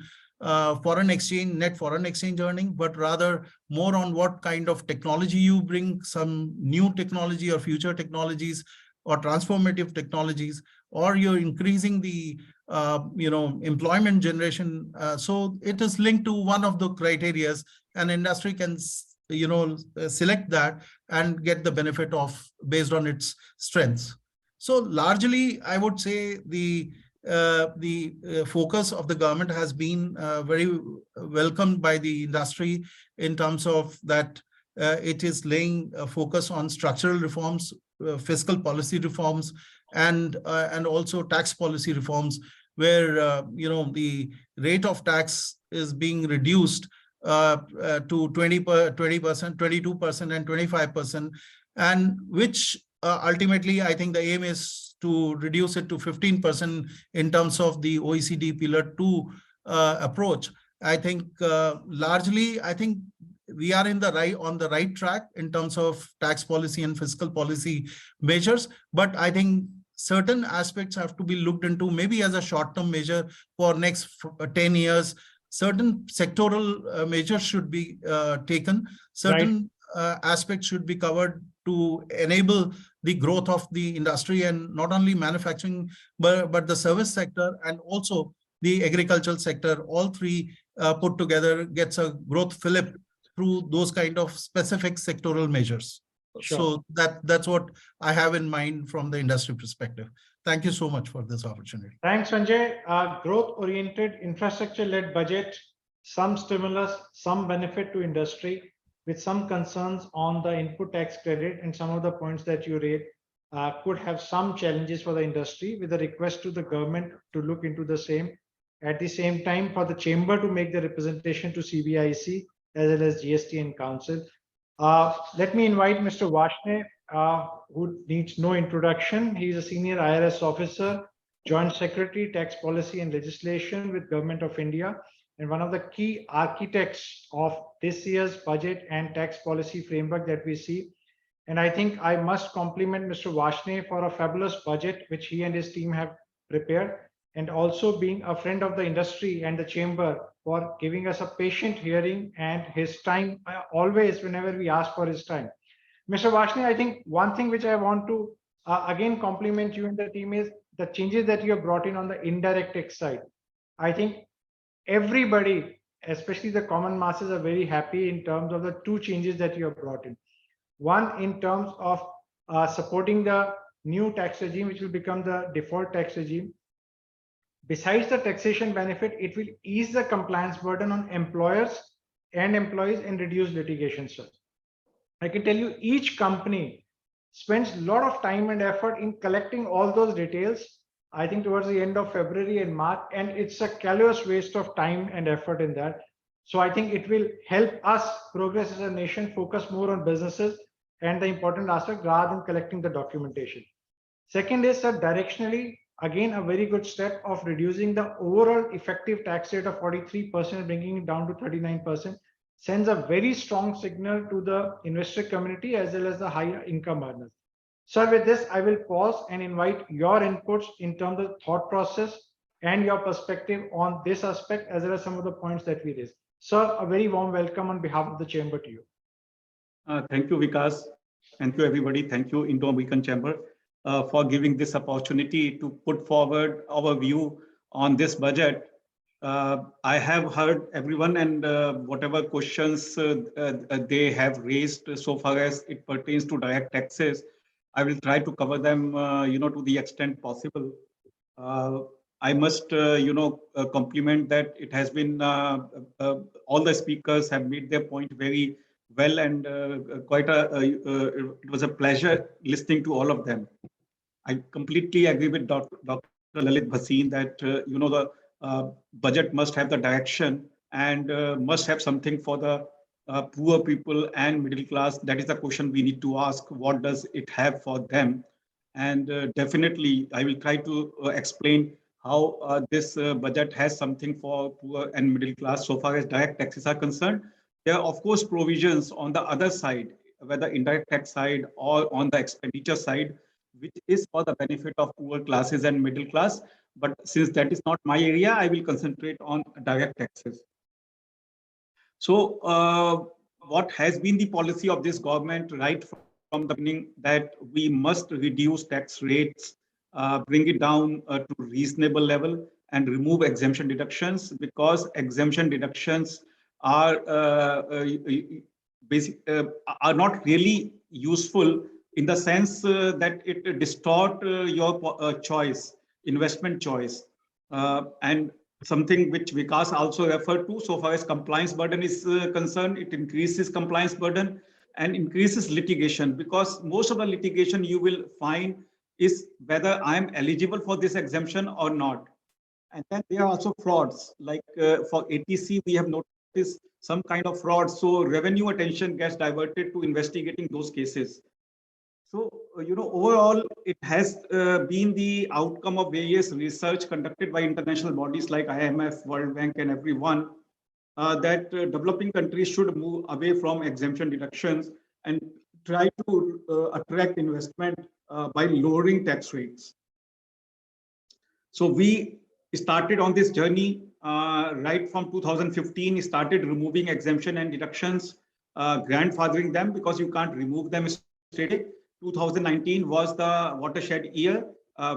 foreign exchange, net foreign exchange earning, but rather more on what kind of technology you bring, some new technology or future technologies or transformative technologies, or you're increasing the employment generation. So it is linked to one of the criterias, and industry can select that and get the benefit of based on its strengths. So largely, I would say the focus of the government has been very welcomed by the industry in terms of that it is laying a focus on structural reforms, fiscal policy reforms, and also tax policy reforms, where the rate of tax is being reduced to 20%, 22%, and 25%, and which ultimately I think the aim is to reduce it to 15% in terms of the OECD Pillar 2 approach. I think largely, I think we are on the right track in terms of tax policy and fiscal policy measures, but I think certain aspects have to be looked into, maybe as a short-term measure for next 10 years. Certain sectoral measures should be taken. Certain aspects should be covered to enable the growth of the industry, and not only manufacturing, but the service sector and also the agricultural sector. All three put together gets a growth fillip through those kind of specific sectoral measures. Sure. So that's what I have in mind from the industry perspective. Thank you so much for this opportunity. Thanks, Sanjay. Growth-oriented, infrastructure-led budget, some stimulus, some benefit to industry, with some concerns on the input tax credit, and some of the points that you raised could have some challenges for the industry, with a request to the government to look into the same at the same time for the chamber to make the representation to CBIC as well as GST and Council. Let me invite Mr. Vashne, who needs no introduction. He is a senior IRS officer, Joint Secretary, Tax Policy and Legislation with Government of India, and one of the key architects of this year's budget and tax policy framework that we see. And I think I must compliment Mr. Vashne for a fabulous budget which he and his team have prepared, and also being a friend of the industry and the chamber for giving us a patient hearing and his time always whenever we ask for his time. Mr. Vashne, I think one thing which I want to again compliment you and the team is the changes that you have brought in on the indirect tax side. I think everybody, especially the common masses, are very happy in terms of the two changes that you have brought in. One, in terms of supporting the new tax regime, which will become the default tax regime. Besides the taxation benefit, it will ease the compliance burden on employers and employees and reduce litigation. Sir, I can tell you each company spends a lot of time and effort in collecting all those details, I think towards the end of February and March, and it's a callous waste of time and effort in that. So I think it will help us progress as a nation, focus more on businesses and the important aspect rather than collecting the documentation. Second is that directionally, again, a very good step of reducing the overall effective tax rate of 43%, bringing it down to 39%, sends a very strong signal to the investor community as well as the higher income earners. Sir, with this, I will pause and invite your inputs in terms of thought process and your perspective on this aspect as well as some of the points that we raised. Sir, a very warm welcome on behalf of the chamber to you. Thank you, Vikas. Thank you, everybody. Thank you, Indo-American Chamber, for giving this opportunity to put forward our view on this budget. I have heard everyone and whatever questions they have raised so far as it pertains to direct taxes, I will try to cover them, to the extent possible. I must, compliment that it has been, all the speakers have made their point very well, and it was a pleasure listening to all of them. I completely agree with Dr. Lalit Bhasin that, the budget must have the direction and must have something for the poor people and middle class. That is the question we need to ask. What does it have for them? And definitely, I will try to explain how this budget has something for poor and middle class so far as direct taxes are concerned. There are, of course, provisions on the other side, whether indirect tax side or on the expenditure side, which is for the benefit of poor classes and middle class. But since that is not my area, I will concentrate on direct taxes. So what has been the policy of this government right from the beginning, that we must reduce tax rates, bring it down to reasonable level and remove exemption deductions, because exemption deductions are are not really useful in the sense that it distort your choice, investment choice, and something which Vikas also referred to. So far as compliance burden is concerned, it increases compliance burden and increases litigation, because most of the litigation you will find is whether I am eligible for this exemption or not. And then there are also frauds, like for ATC, we have noticed some kind of fraud. So revenue attention gets diverted to investigating those cases. So, overall, it has been the outcome of various research conducted by international bodies like IMF, World Bank, and everyone, that developing countries should move away from exemption deductions and try to attract investment by lowering tax rates. So we started on this journey right from 2015, started removing exemption and deductions, grandfathering them, because you can't remove them straight away. 2019 was the watershed year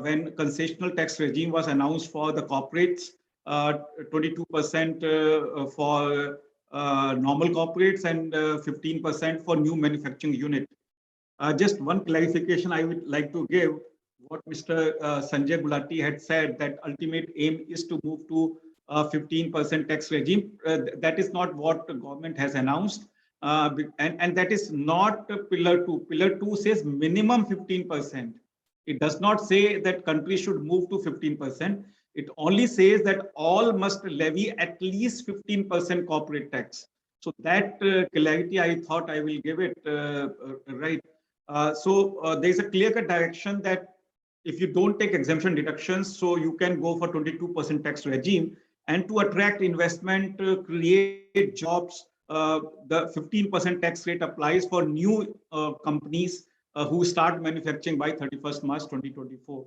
when concessional tax regime was announced for the corporates, 22% for normal corporates and 15% for new manufacturing unit. Just one clarification I would like to give. What Mr. Sanjay Gulati had said, that ultimate aim is to move to 15% tax regime. That is not what the government has announced. And that is not pillar 2. Pillar 2 says minimum 15%. It does not say that countries should move to 15%. It only says that all must levy at least 15% corporate tax. So that clarity, I thought I will give it, right. There's a clear-cut direction that if you don't take exemption deductions, so you can go for 22% tax regime, and to attract investment, create jobs, the 15% tax rate applies for new companies who start manufacturing by 31st March 2024.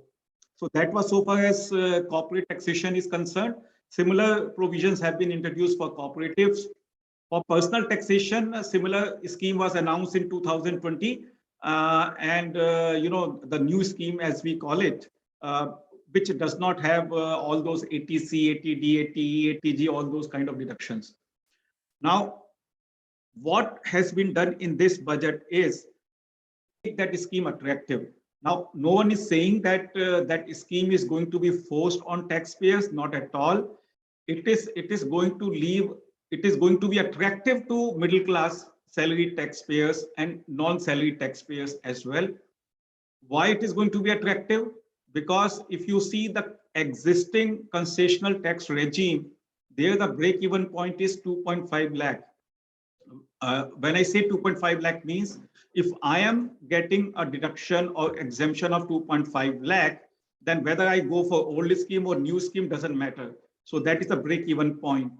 So that was so far as corporate taxation is concerned. Similar provisions have been introduced for cooperatives. For personal taxation, a similar scheme was announced in 2020. The new scheme, as we call it, which does not have all those ATC, ATD, ATE, ATG, all those kind of deductions. Now, what has been done in this budget is make that scheme attractive. Now, no one is saying that that scheme is going to be forced on taxpayers, not at all. It is going to be attractive to middle class salary taxpayers and non-salary taxpayers as well. Why it is going to be attractive? Because if you see the existing concessional tax regime, there the break-even point is 2.5 lakh. When I say 2.5 lakh means if I am getting a deduction or exemption of 2.5 lakh, then whether I go for old scheme or new scheme doesn't matter. So that is the break-even point.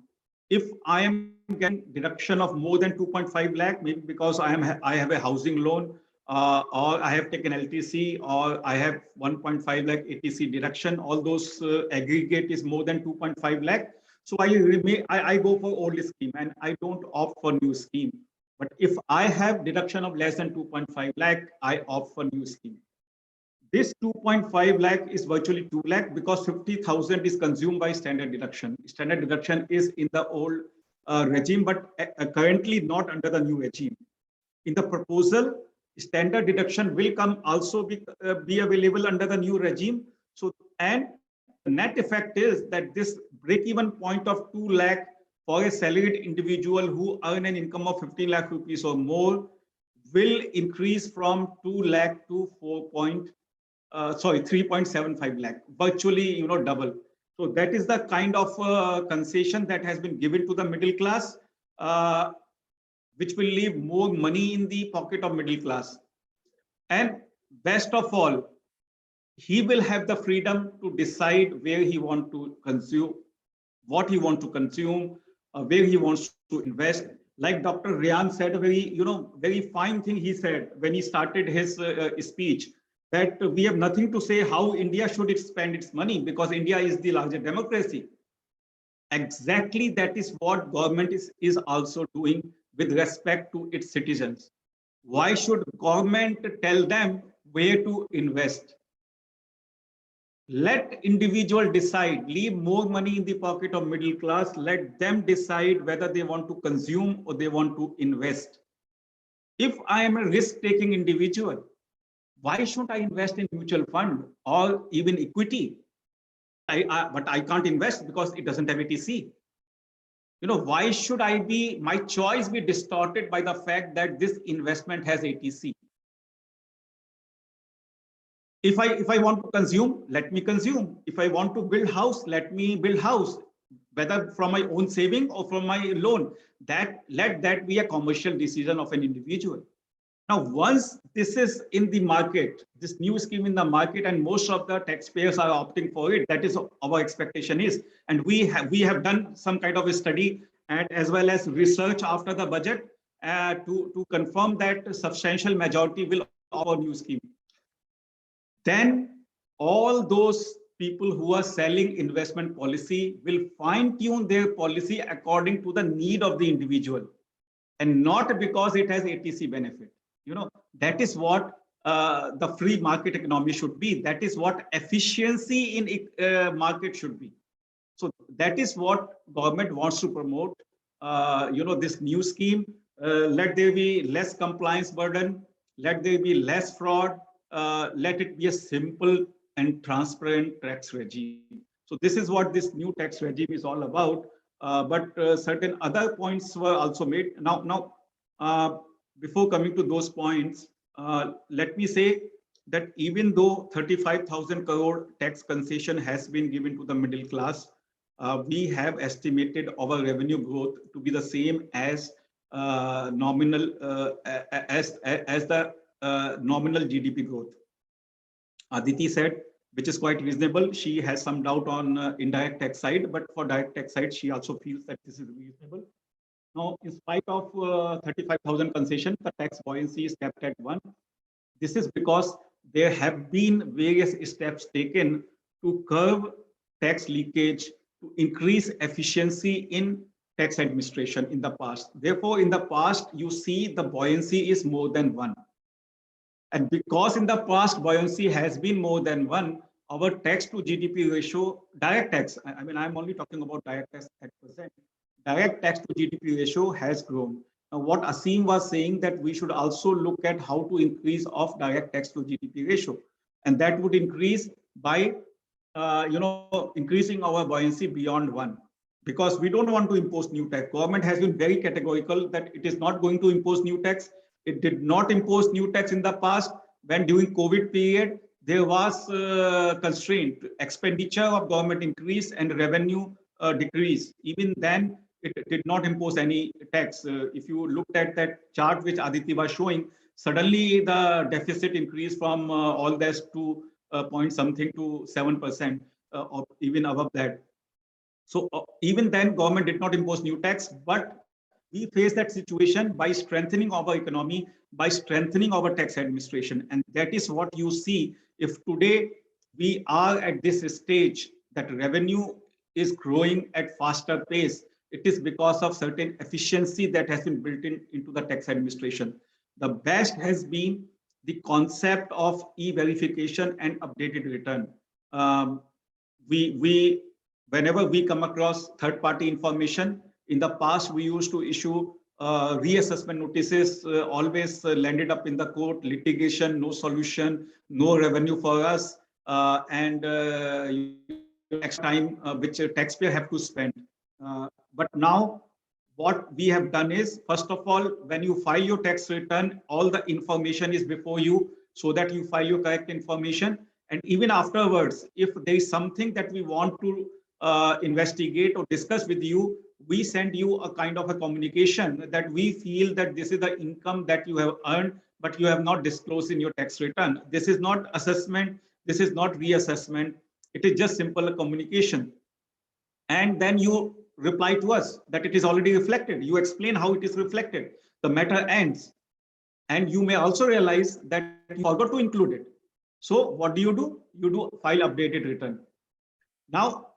If I am getting deduction of more than 2.5 lakh, maybe because I have a housing loan, or I have taken LTC, or I have 1.5 lakh ATC deduction, all those aggregate is more than 2.5 lakh. So I go for old scheme and I don't opt for new scheme. But if I have deduction of less than 2.5 lakh, I opt for new scheme. This 2.5 lakh is virtually 2 lakh because 50,000 is consumed by standard deduction. Standard deduction is in the old regime, but currently not under the new regime. In the proposal, standard deduction will also be available under the new regime. So, and the net effect is that this break-even point of 2 lakh for a salaried individual who earn an income of 15 lakh rupees or more will increase from 2 lakh to 3.75 lakh, virtually, double. So that is the kind of concession that has been given to the middle class, which will leave more money in the pocket of middle class. And best of all, he will have the freedom to decide where he wants to consume, what he wants to consume, where he wants to invest. Like Dr. Rian said, a very fine thing he said when he started his speech, that we have nothing to say how India should spend its money because India is the largest democracy. Exactly that is what government is also doing with respect to its citizens. Why should government tell them where to invest? Let individual decide, leave more money in the pocket of middle class, let them decide whether they want to consume or they want to invest. If I am a risk-taking individual, why shouldn't I invest in mutual fund or even equity? But I can't invest because it doesn't have ATC. Why should my choice be distorted by the fact that this investment has ATC? If I want to consume, let me consume. If I want to build house, let me build house, whether from my own saving or from my loan. Let that be a commercial decision of an individual. Now, once this is in the market, this new scheme in the market, and most of the taxpayers are opting for it, that is our expectation is. And we have done some kind of a study and as well as research after the budget to confirm that a substantial majority will opt for new scheme. Then all those people who are selling investment policy will fine-tune their policy according to the need of the individual and not because it has ATC benefit. That is what the free market economy should be. That is what efficiency in market should be. So that is what government wants to promote. This new scheme, let there be less compliance burden, let there be less fraud, let it be a simple and transparent tax regime. So this is what this new tax regime is all about. But certain other points were also made. Now, before coming to those points, let me say that even though 35,000 crore tax concession has been given to the middle class, we have estimated our revenue growth to be the same as nominal as the nominal GDP growth. Aditi said, which is quite reasonable. She has some doubt on indirect tax side, but for direct tax side, she also feels that this is reasonable. Now, in spite of 35,000 concession, the tax buoyancy is kept at 1. This is because there have been various steps taken to curb tax leakage, to increase efficiency in tax administration in the past. Therefore, in the past, you see the buoyancy is more than 1. And because in the past buoyancy has been more than 1, our tax to GDP ratio, direct tax, I mean, I'm only talking about direct tax at percent, direct tax to GDP ratio has grown. Now, what Asim was saying that we should also look at how to increase of direct tax to GDP ratio. And that would increase by, increasing our buoyancy beyond 1. Because we don't want to impose new tax. Government has been very categorical that it is not going to impose new tax. It did not impose new tax in the past. When during COVID period, there was constraint. Expenditure of government increase and revenue decrease. Even then, it did not impose any tax. If you looked at that chart which Aditi was showing, suddenly the deficit increased from all this to point something to 7% or even above that. So even then, government did not impose new tax, but we face that situation by strengthening our economy, by strengthening our tax administration. And that is what you see. If today we are at this stage that revenue is growing at faster pace, it is because of certain efficiency that has been built into the tax administration. The best has been the concept of e-verification and updated return. Whenever we come across third-party information, in the past, we used to issue reassessment notices, always landed up in the court, litigation, no solution, no revenue for us, and next time which a taxpayer have to spend. But now, what we have done is, first of all, when you file your tax return, all the information is before you so that you file your correct information. And even afterwards, if there is something that we want to investigate or discuss with you, we send you a kind of a communication that we feel that this is the income that you have earned, but you have not disclosed in your tax return. This is not assessment. This is not reassessment. It is just simple communication. And then you reply to us that it is already reflected. You explain how it is reflected. The matter ends. And you may also realize that you forgot to include it. So what do? You do file updated return. Now,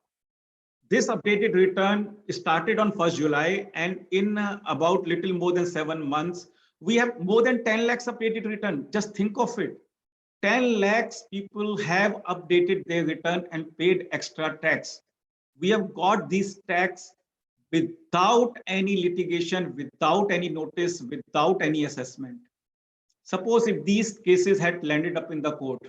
this updated return started on 1st July, and in about little more than 7 months, we have more than 10 lakhs updated return. Just think of it. 10 lakhs people have updated their return and paid extra tax. We have got this tax without any litigation, without any notice, without any assessment. Suppose if these cases had landed up in the court,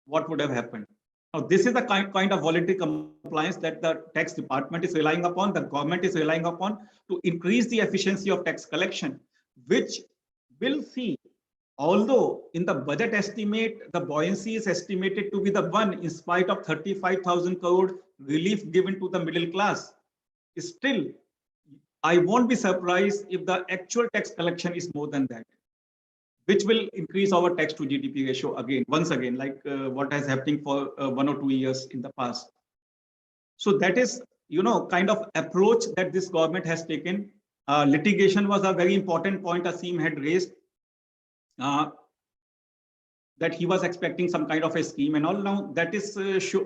what would have happened? Now, this is the kind of voluntary compliance that the tax department is relying upon, the government is relying upon to increase the efficiency of tax collection, which will see, although in the budget estimate, the buoyancy is estimated to be the 1 in spite of 35,000 crore relief given to the middle class. Still, I won't be surprised if the actual tax collection is more than that, which will increase our tax to GDP ratio again, once again, like what is happening for 1 or 2 years in the past. So that is, kind of approach that this government has taken. Litigation was a very important point Asim had raised, that he was expecting some kind of a scheme and all. Now that is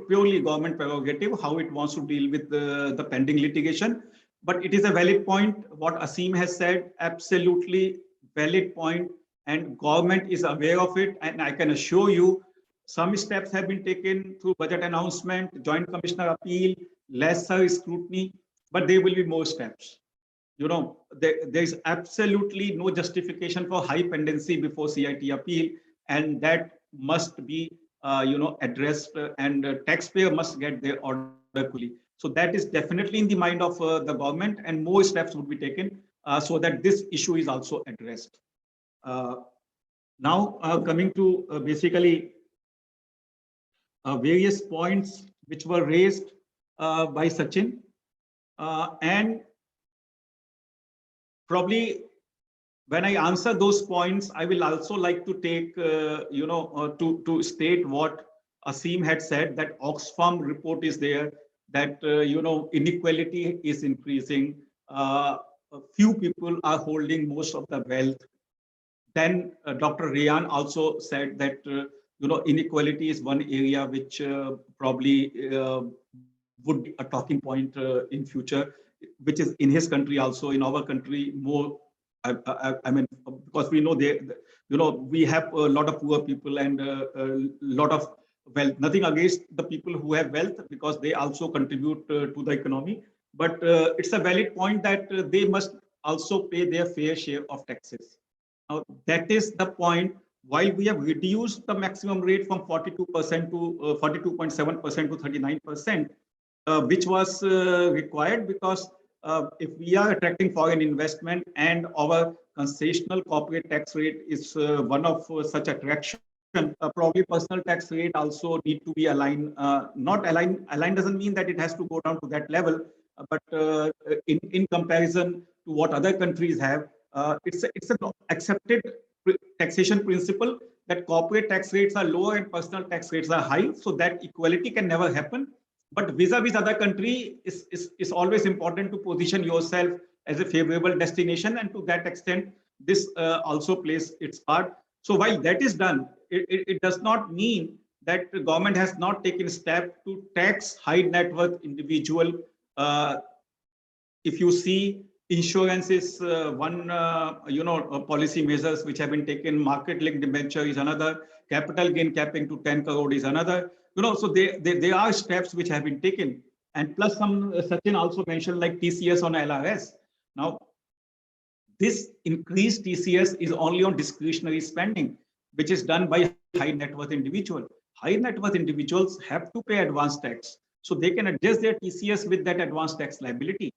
purely government prerogative, how it wants to deal with the pending litigation. But it is a valid point. What Asim has said, absolutely valid point. And government is aware of it. And I can assure you, some steps have been taken through budget announcement, joint commissioner appeal, lesser scrutiny, but there will be more steps. There is absolutely no justification for high pendency before CIT appeal, and that must be, addressed, and taxpayer must get their order quickly. So that is definitely in the mind of the government, and more steps would be taken so that this issue is also addressed. Now, coming to basically various points which were raised by Sachin. And probably when I answer those points, I will also like to take, to state what Asim had said, that Oxfam report is there, that, inequality is increasing. A few people are holding most of the wealth. Then Dr. Rayan also said that, inequality is one area which probably would be a talking point in future, which is in his country also, in our country more. I mean, because we know we have a lot of poor people and a lot of wealth. Nothing against the people who have wealth, because they also contribute to the economy. But it's a valid point that they must also pay their fair share of taxes. Now, that is the point. While we have reduced the maximum rate from 42% to 42.7% to 39%, which was required because if we are attracting foreign investment and our concessional corporate tax rate is one of such attraction, probably personal tax rate also need to be aligned. Not aligned. Aligned doesn't mean that it has to go down to that level, but in comparison to what other countries have, it's an accepted taxation principle that corporate tax rates are lower and personal tax rates are high, so that equality can never happen. But vis-a-vis other country is always important to position yourself as a favorable destination, and to that extent, this also plays its part. So while that is done, it does not mean that the government has not taken step to tax high net worth individual. If you see, insurance is one, policy measures which have been taken. Market linked debenture is another. Capital gain capping to 10 crore is another. So there are steps which have been taken. And plus some, Sachin also mentioned like TCS on LRS. Now, this increased TCS is only on discretionary spending, which is done by high net worth individual. High net worth individuals have to pay advance tax, so they can adjust their TCS with that advance tax liability.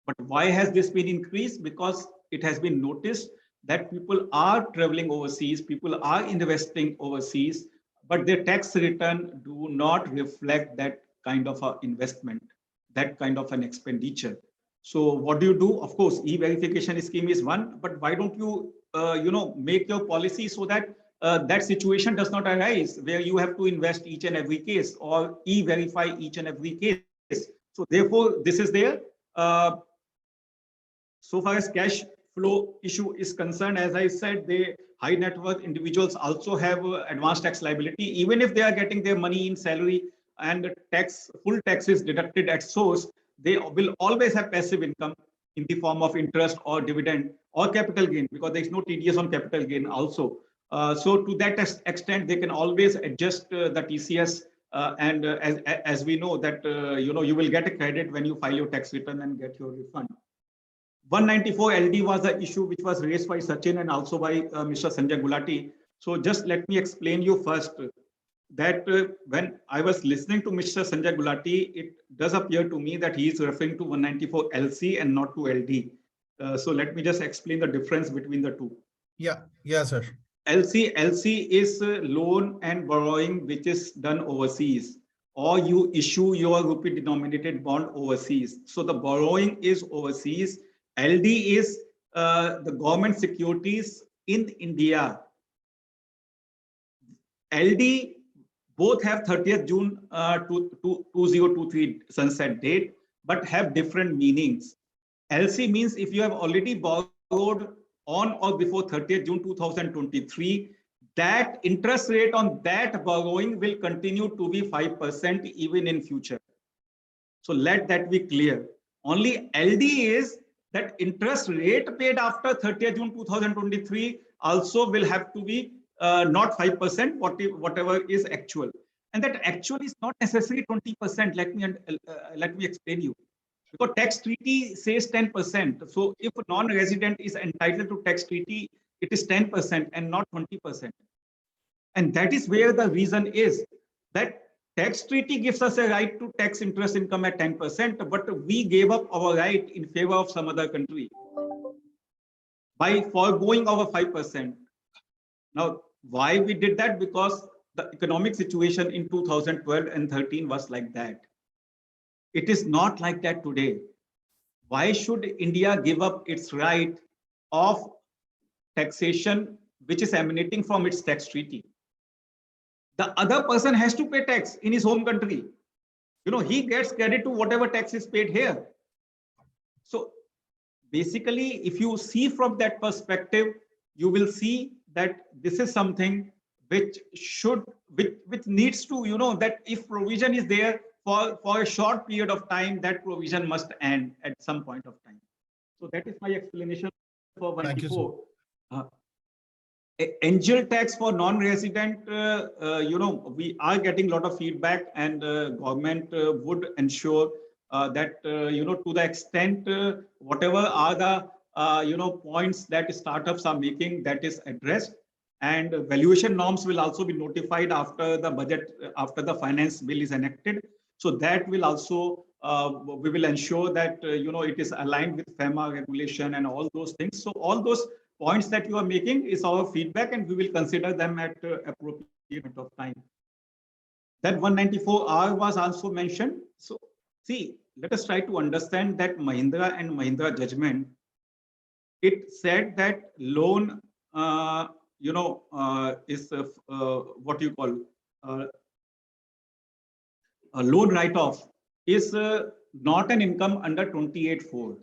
But why has this been increased? Because it has been noticed that people are traveling overseas, people are investing overseas, but their tax return do not reflect that kind of an investment, that kind of an expenditure. So what do you do? Of course, e-verification scheme is one, but why don't you, make your policy so that that situation does not arise where you have to invest each and every case or e-verify each and every case. So therefore, this is there. So far as cash flow issue is concerned, as I said, the high net worth individuals also have advanced tax liability, even if they are getting their money in salary and full tax is deducted at source, they will always have passive income in the form of interest or dividend or capital gain, because there is no TDS on capital gain also. So to that extent, they can always adjust the TCS. And as we know that, you will get a credit when you file your tax return and get your refund. 194 LD was the issue which was raised by Sachin and also by Mr. Sanjay Gulati. So just let me explain you first that when I was listening to Mr. Sanjay Gulati, it does appear to me that he is referring to 194 LC and not to LD. So let me just explain the difference between the two. Yeah, sir. LC is loan and borrowing which is done overseas, or you issue your rupee denominated bond overseas. So the borrowing is overseas. LD is the government securities in India. LD both have 30th June 2023 sunset date, but have different meanings. LC means if you have already borrowed on or before 30th June 2023, that interest rate on that borrowing will continue to be 5% even in future. So let that be clear. Only LD is that interest rate paid after 30th June 2023 also will have to be not 5%, whatever is actual. And that actually is not necessarily 20%. Let me explain you. Because tax treaty says 10%. So if a non-resident is entitled to tax treaty, it is 10% and not 20%. And that is where the reason is that tax treaty gives us a right to tax interest income at 10%, but we gave up our right in favor of some other country by foregoing our 5%. Now, why we did that? Because the economic situation in 2012 and 13 was like that. It is not like that today. Why should India give up its right of taxation, which is emanating from its tax treaty? The other person has to pay tax in his home country. He gets credit to whatever tax is paid here. So basically, if you see from that perspective, you will see that this is something which needs to, that if provision is there for a short period of time, that provision must end at some point of time. So that is my explanation for 194. Angel tax for non-resident, we are getting a lot of feedback, and government would ensure that, to the extent whatever are the, points that startups are making, that is addressed. And valuation norms will also be notified after the budget, after the finance bill is enacted. So that will also, we will ensure that, it is aligned with FEMA regulation and all those things. So all those points that you are making is our feedback, and we will consider them at appropriate point of time. That 194R was also mentioned. So see, let us try to understand that Mahindra and Mahindra judgment. It said that loan, is what you call a loan write-off is not an income under 28(4).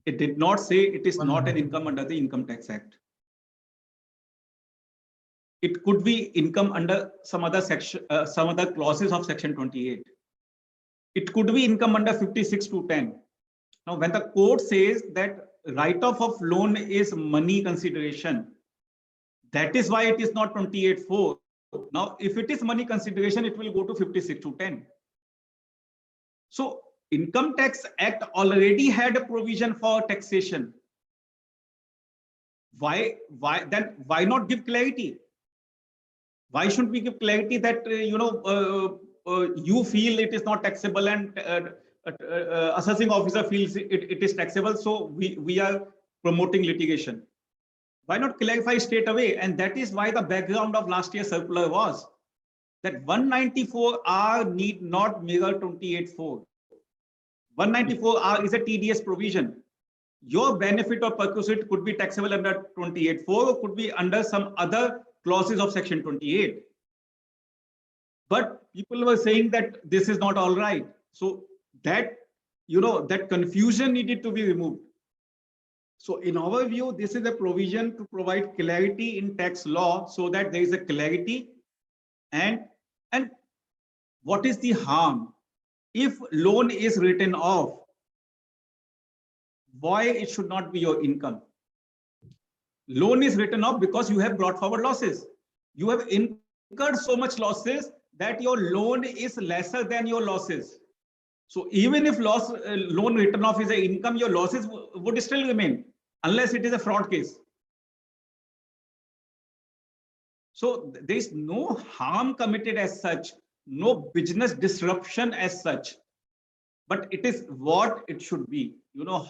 It did not say it is not an income under the Income Tax Act. It could be income under some other section, some other clauses of Section 28. It could be income under 56(2)(10). Now, when the court says that write-off of loan is money consideration, that is why it is not 28(4). Now, if it is money consideration, it will go to 56(2)(10). So, Income Tax Act already had a provision for taxation. Why Why not give clarity? Why shouldn't we give clarity that you feel it is not taxable, and assessing officer feels it is taxable? So we are promoting litigation. Why not clarify straight away? And that is why the background of last year's circular was that 194R need not mirror 28(4). 194R is a TDS provision. Your benefit or perquisite could be taxable under 28(4) or could be under some other clauses of Section 28. But people were saying that this is not all right. So that, that confusion needed to be removed. So in our view, this is a provision to provide clarity in tax law so that there is a clarity, and what is the harm? If loan is written off, why it should not be your income? Loan is written off because you have brought forward losses. You have incurred so much losses that your loan is lesser than your losses. So even if loan written off is an income, your losses would still remain unless it is a fraud case. So there is no harm committed as such, no business disruption as such, but it is what it should be,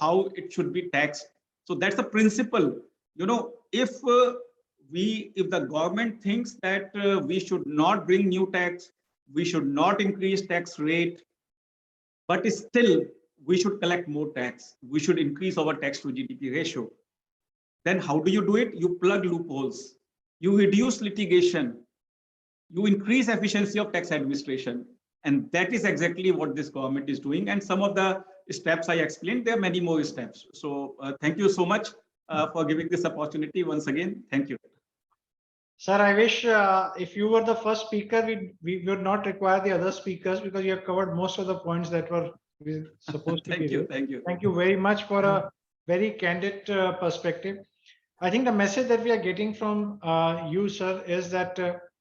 how it should be taxed. So that's the principle. If the government thinks that we should not bring new tax, we should not increase tax rate, but still we should collect more tax, we should increase our tax to GDP ratio, then how do you do it? You plug loopholes, you reduce litigation, you increase efficiency of tax administration. And that is exactly what this government is doing. And some of the steps I explained, there are many more steps. So thank you so much for giving this opportunity once again. Thank you. Sir, I wish if you were the first speaker, we would not require the other speakers, because you have covered most of the points that were supposed to be there. Thank you. Thank you very much for a very candid perspective. I think the message that we are getting from you, sir, is that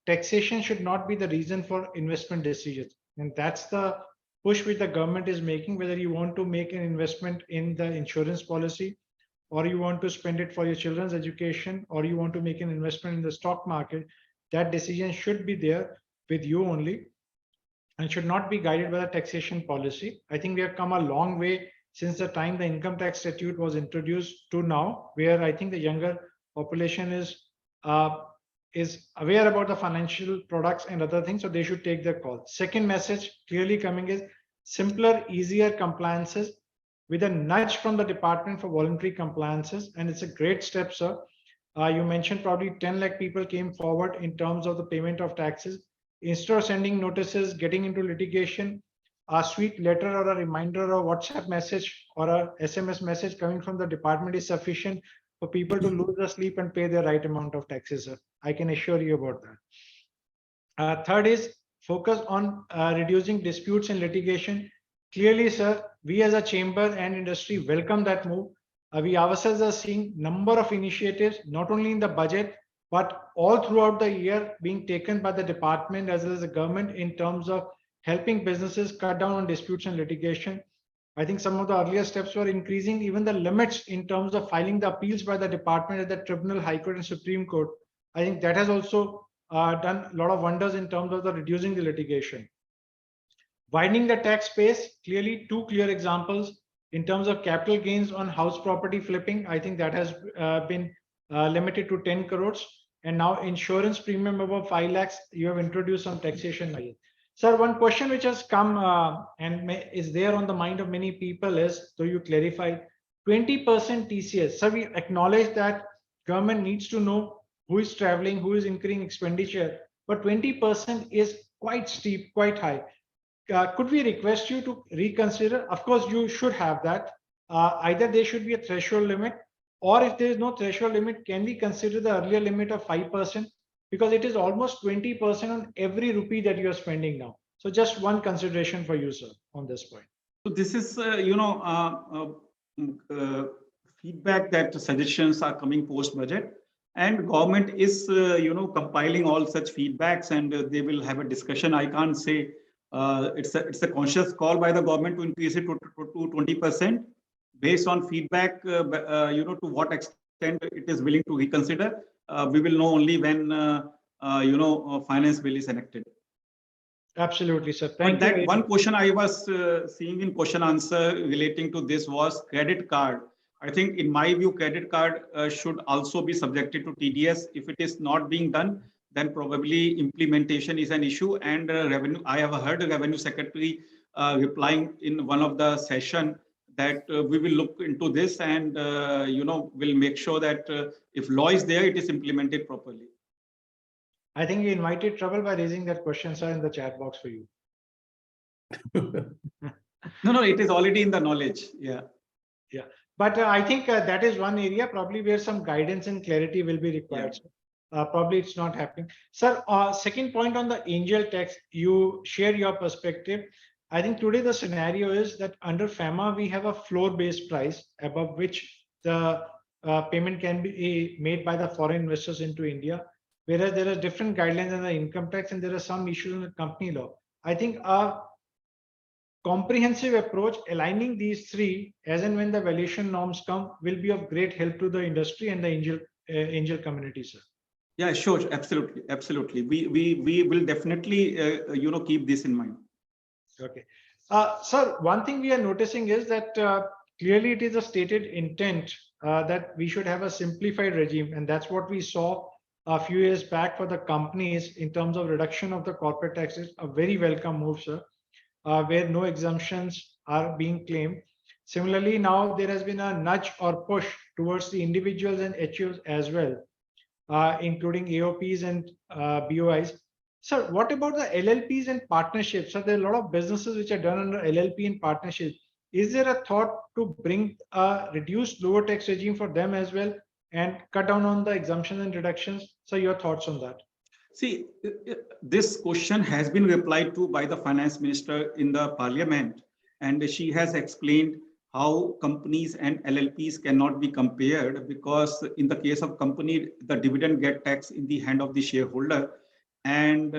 taxation should not be the reason for investment decisions. And that's the push which the government is making, whether you want to make an investment in the insurance policy, or you want to spend it for your children's education, or you want to make an investment in the stock market, that decision should be there with you only and should not be guided by the taxation policy. I think we have come a long way since the time the income tax statute was introduced to now, where I think the younger population is is aware about the financial products and other things, so they should take their call. Second message clearly coming is simpler, easier compliances with a nudge from the department for voluntary compliances, and it's a great step, sir. You mentioned probably 10 lakh people came forward in terms of the payment of taxes. Instead of sending notices, getting into litigation, a sweet letter or a reminder or WhatsApp message or a SMS message coming from the department is sufficient for people to lose their sleep and pay the right amount of taxes, sir. I can assure you about that. Third is focus on reducing disputes and litigation. Clearly, sir, we as a chamber and industry welcome that move. We ourselves are seeing number of initiatives, not only in the budget, but all throughout the year being taken by the department as well as the government in terms of helping businesses cut down on disputes and litigation. I think some of the earlier steps were increasing even the limits in terms of filing the appeals by the department at the Tribunal, High Court and Supreme Court. I think that has also done a lot of wonders in terms of the reducing the litigation. Widening the tax space, clearly two clear examples in terms of capital gains on house property flipping. I think that has been limited to 10 crores. And now insurance premium above 5 lakhs, you have introduced some taxation. Sir, one question which has come and is there on the mind of many people is, so you clarified, 20% TCS. So we acknowledge that government needs to know who is traveling, who is incurring expenditure, but 20% is quite steep, quite high. Could we request you to reconsider? Of course, you should have that. Either there should be a threshold limit, or if there is no threshold limit, can we consider the earlier limit of 5%? Because it is almost 20% on every rupee that you are spending now. So just one consideration for you, sir, on this point. So this is, feedback that suggestions are coming post-budget, and government is, compiling all such feedbacks, and they will have a discussion. I can't say it's a conscious call by the government to increase it to 20% based on feedback. To what extent it is willing to reconsider, we will know only when finance bill is enacted. Absolutely, sir. Thank but you. That one question I was seeing in question answer relating to this was credit card. I think in my view, credit card should also be subjected to TDS. If it is not being done, then probably implementation is an issue, and revenue. I have heard the revenue secretary replying in one of the session that we will look into this, and we'll make sure that if law is there, it is implemented properly. I think you invited trouble by raising that question, sir, in the chat box for you. No, it is already in the knowledge. Yeah. But I think that is one area probably where some guidance and clarity will be required. Yeah. Probably it's not happening. Sir, second point on the angel tax, you share your perspective. I think today the scenario is that under FAMA, we have a floor-based price above which the payment can be made by the foreign investors into India, whereas there are different guidelines on the income tax and there are some issues in the company law. I think a comprehensive approach aligning these three as and when the valuation norms come will be of great help to the industry and the angel community, sir. Yeah, sure, absolutely. We will definitely keep this in mind. Okay, sir. One thing we are noticing is that clearly it is a stated intent that we should have a simplified regime, and that's what we saw a few years back for the companies in terms of reduction of the corporate taxes. A very welcome move, sir. Where no exemptions are being claimed. Similarly, now there has been a nudge or push towards the individuals and HUs as well, including AOPs and BOIs. Sir, what about the LLPs and partnerships? So there are a lot of businesses which are done under LLP and partnerships. Is there a thought to bring a reduced lower tax regime for them as well and cut down on the exemptions and reductions? So your thoughts on that? See, this question has been replied to by the finance minister in the parliament, and she has explained how companies and LLPs cannot be compared because in the case of company, the dividend get taxed in the hand of the shareholder. And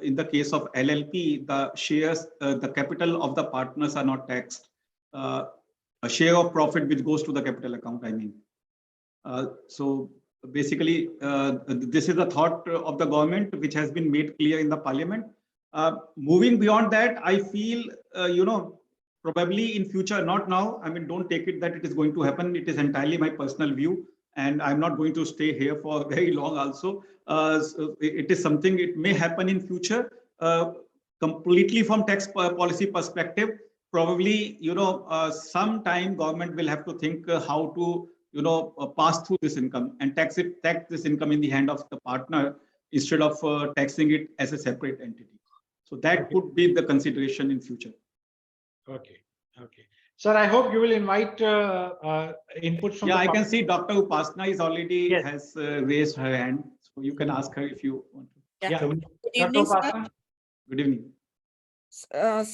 in the case of LLP, the shares, the capital of the partners are not taxed. A share of profit which goes to the capital account, I mean. So basically, this is the thought of the government, which has been made clear in the parliament. Moving beyond that, I feel, probably in future, not now. I mean, don't take it that it is going to happen. It is entirely my personal view. and I'm not going to stay here for very long also. So it is something, it may happen in future, completely from tax policy perspective. Probably, sometime government will have to think how to, pass through this income and tax this income in the hand of the partner instead of taxing it as a separate entity. So that could be the consideration in future. Okay. Sir, I hope you will invite inputs from Yeah, the I can public. see Dr. Upasana is already Yes. has raised her hand. So you can ask her if you want to. Yeah. Good Dr. evening, sir. Upasana. Good evening.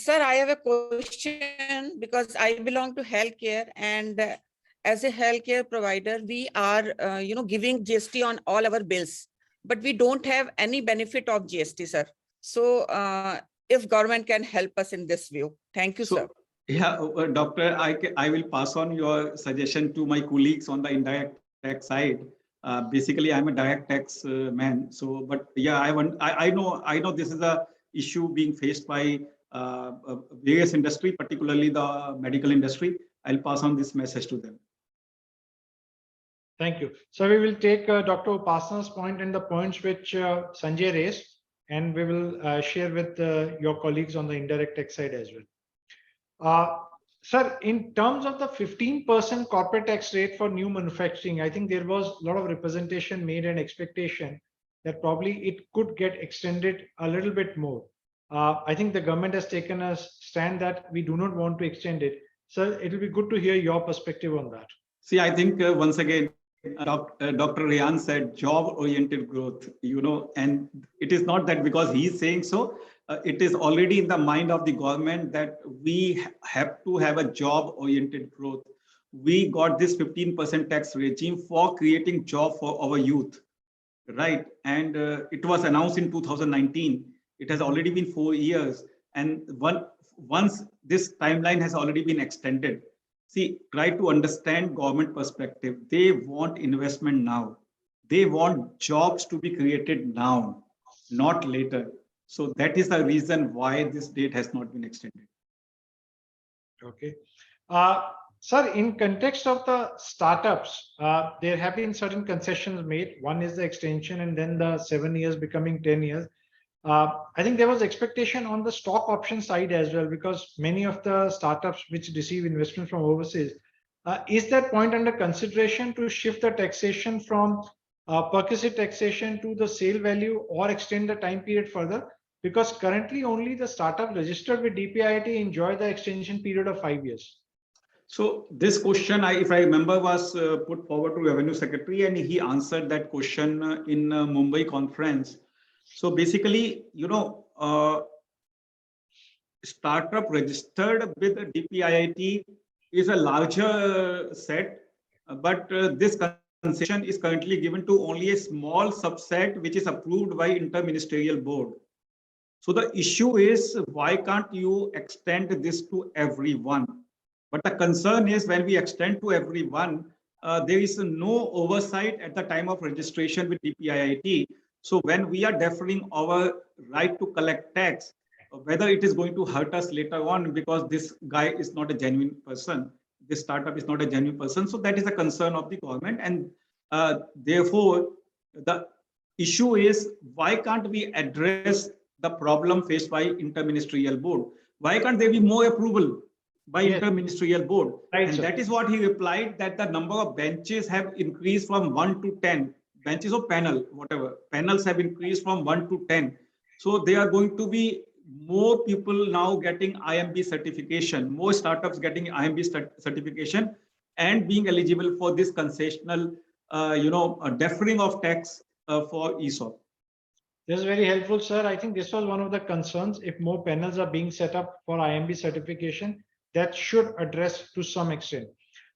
Sir, I have a question because I belong to healthcare, and as a healthcare provider, we are, giving GST on all our bills, but we don't have any benefit of GST, sir. So if government can help us in this view. Thank you, sir. Yeah, Doctor, I will pass on your suggestion to my colleagues on the indirect tax side. Basically, I'm a direct tax man. So, but yeah, I know this is a issue being faced by various industry, particularly the medical industry. I'll pass on this message to them. Thank you. So we will take Dr. Upasana's point and the points which Sanjay raised, and we will share with your colleagues on the indirect tax side as well. Sir, in terms of the 15% corporate tax rate for new manufacturing, I think there was a lot of representation made and expectation that probably it could get extended a little bit more. I think the government has taken a stand that we do not want to extend it. Sir, it will be good to hear your perspective on that. See, I think once again, Dr. Rayan said job-oriented growth, and it is not that because he's saying so, it is already in the mind of the government that we have to have a job-oriented growth. We got this 15% tax regime for creating job for our youth, right? And it was announced in 2019. It has already been 4 years. And once this timeline has already been extended, see, try to understand government perspective. They want investment now. They want jobs to be created now, not later. So that is the reason why this date has not been extended. Okay. Sir, in context of the startups, there have been certain concessions made. One is the extension and then the 7 years becoming 10 years. I think there was expectation on the stock option side as well, because many of the startups which receive investment from overseas, is that point under consideration to shift the taxation from perquisite taxation to the sale value or extend the time period further? Because currently only the startup registered with DPIIT enjoy the extension period of 5 years. So this question, if I remember, was put forward to Revenue Secretary, and he answered that question in Mumbai conference. So basically, startup registered with DPIIT is a larger set, but this concession is currently given to only a small subset, which is approved by Interministerial Board. So the issue is, why can't you extend this to everyone? But the concern is when we extend to everyone, there is no oversight at the time of registration with DPIIT. So when we are deferring our right to collect tax, whether it is going to hurt us later on because this guy is not a genuine person, this startup is not a genuine person. So that is a concern of the government. And therefore, the issue is, why can't we address the problem faced by Interministerial Board? Why can't there be more approval by Interministerial Board? Right, and sir. That is what he replied, that the number of benches have increased from 1 to 10. Benches or panel, whatever. Panels have increased from 1 to 10. So there are going to be more people now getting IMB certification, more startups getting IMB certification and being eligible for this concessional, deferring of tax for ESOP. This is very helpful, sir. I think this was one of the concerns. If more panels are being set up for IMB certification, that should address to some extent.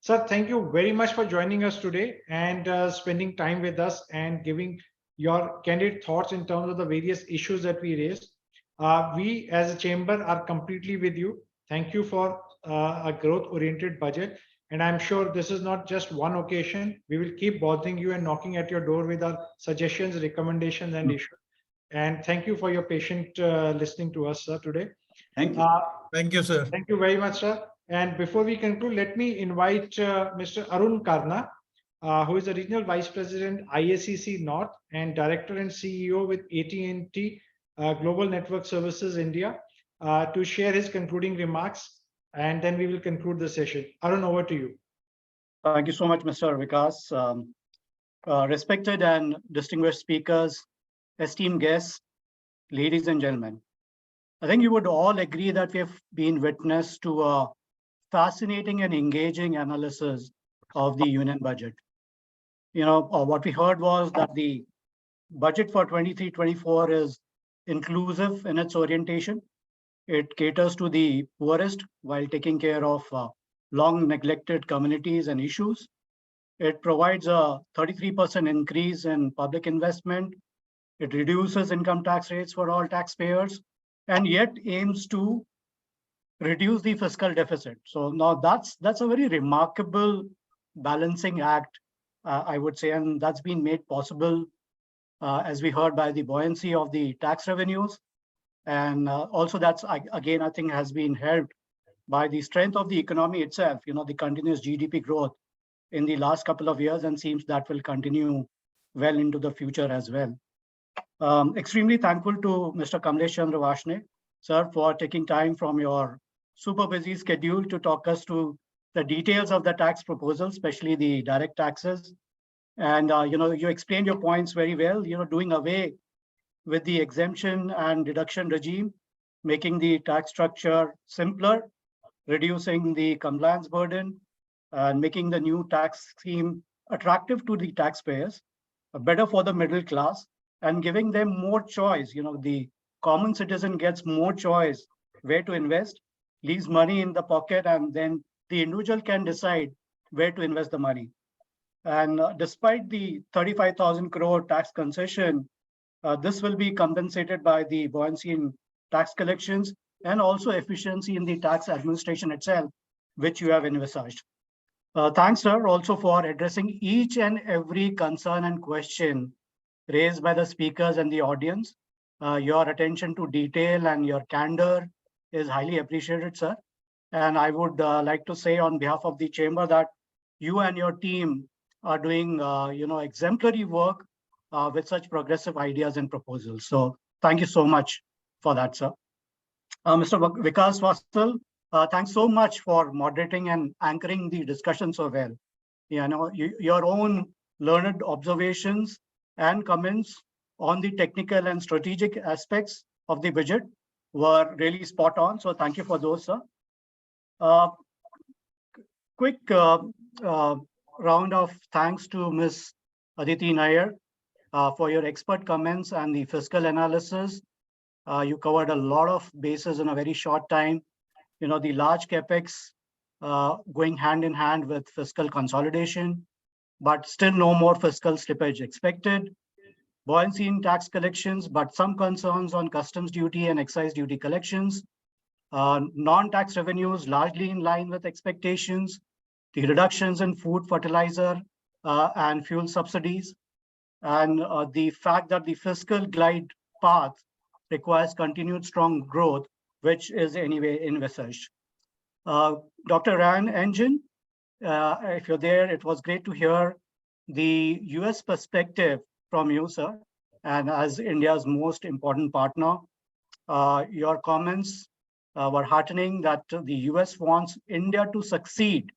Sir, thank you very much for joining us today and spending time with us and giving your candid thoughts in terms of the various issues that we raised. We as a chamber are completely with you. Thank you for a growth-oriented budget. And I'm sure this is not just one occasion. We will keep bothering you and knocking at your door with our suggestions, recommendations, and issues. And thank you for your patient listening to us, sir, today. Thank you. Thank you, sir. Thank you very much, sir. And before we conclude, let me invite Mr. Arun Karna, who is the Regional Vice President, IACC North, and Director and CEO with AT&T Global Network Services India, to share his concluding remarks, and then we will conclude the session. Arun, over to you. Thank you so much, Mr. Vikas. Respected and distinguished speakers, esteemed guests, ladies and gentlemen, I think you would all agree that we have been witness to a fascinating and engaging analysis of the union budget. What we heard was that the budget for 23-24 is inclusive in its orientation. It caters to the poorest while taking care of long neglected communities and issues. It provides a 33% increase in public investment. It reduces income tax rates for all taxpayers, and yet aims to reduce the fiscal deficit. So now that's a very remarkable balancing act, I would say, and that's been made possible, as we heard, by the buoyancy of the tax revenues. And also that's, again, I think has been helped by the strength of the economy itself, the continuous GDP growth in the last couple of years, and seems that will continue well into the future as well. Extremely thankful to Mr. Kamlesh Chandra Varshney, sir, for taking time from your super busy schedule to talk us through the details of the tax proposal, especially the direct taxes. And, you explained your points very well, doing away with the exemption and deduction regime, making the tax structure simpler, reducing the compliance burden, and making the new tax scheme attractive to the taxpayers, better for the middle class, and giving them more choice. The common citizen gets more choice where to invest, leaves money in the pocket, and then the individual can decide where to invest the money. And despite the 35,000 crore tax concession, this will be compensated by the buoyancy in tax collections and also efficiency in the tax administration itself, which you have envisaged. Thanks, sir, also for addressing each and every concern and question raised by the speakers and the audience. Your attention to detail and your candor is highly appreciated, sir. And I would like to say on behalf of the chamber that you and your team are doing, exemplary work with such progressive ideas and proposals. So thank you so much for that, sir. Mr. Vikas Vassal, thanks so much for moderating and anchoring the discussion so well. Your own learned observations and comments on the technical and strategic aspects of the budget were really spot on. So thank you for those, sir. Quick round of thanks to Ms. Aditi Nair for your expert comments and the fiscal analysis. You covered a lot of bases in a very short time. The large capex going hand in hand with fiscal consolidation, but still no more fiscal slippage expected. Buoyancy in tax collections, but some concerns on customs duty and excise duty collections. Non-tax revenues largely in line with expectations. The reductions in food, fertilizer, and fuel subsidies. And the fact that the fiscal glide path requires continued strong growth, which is anyway envisaged. Dr. Ryan Engine, if you're there, it was great to hear the US perspective from you, sir, and as India's most important partner. Your comments were heartening that the US wants India to succeed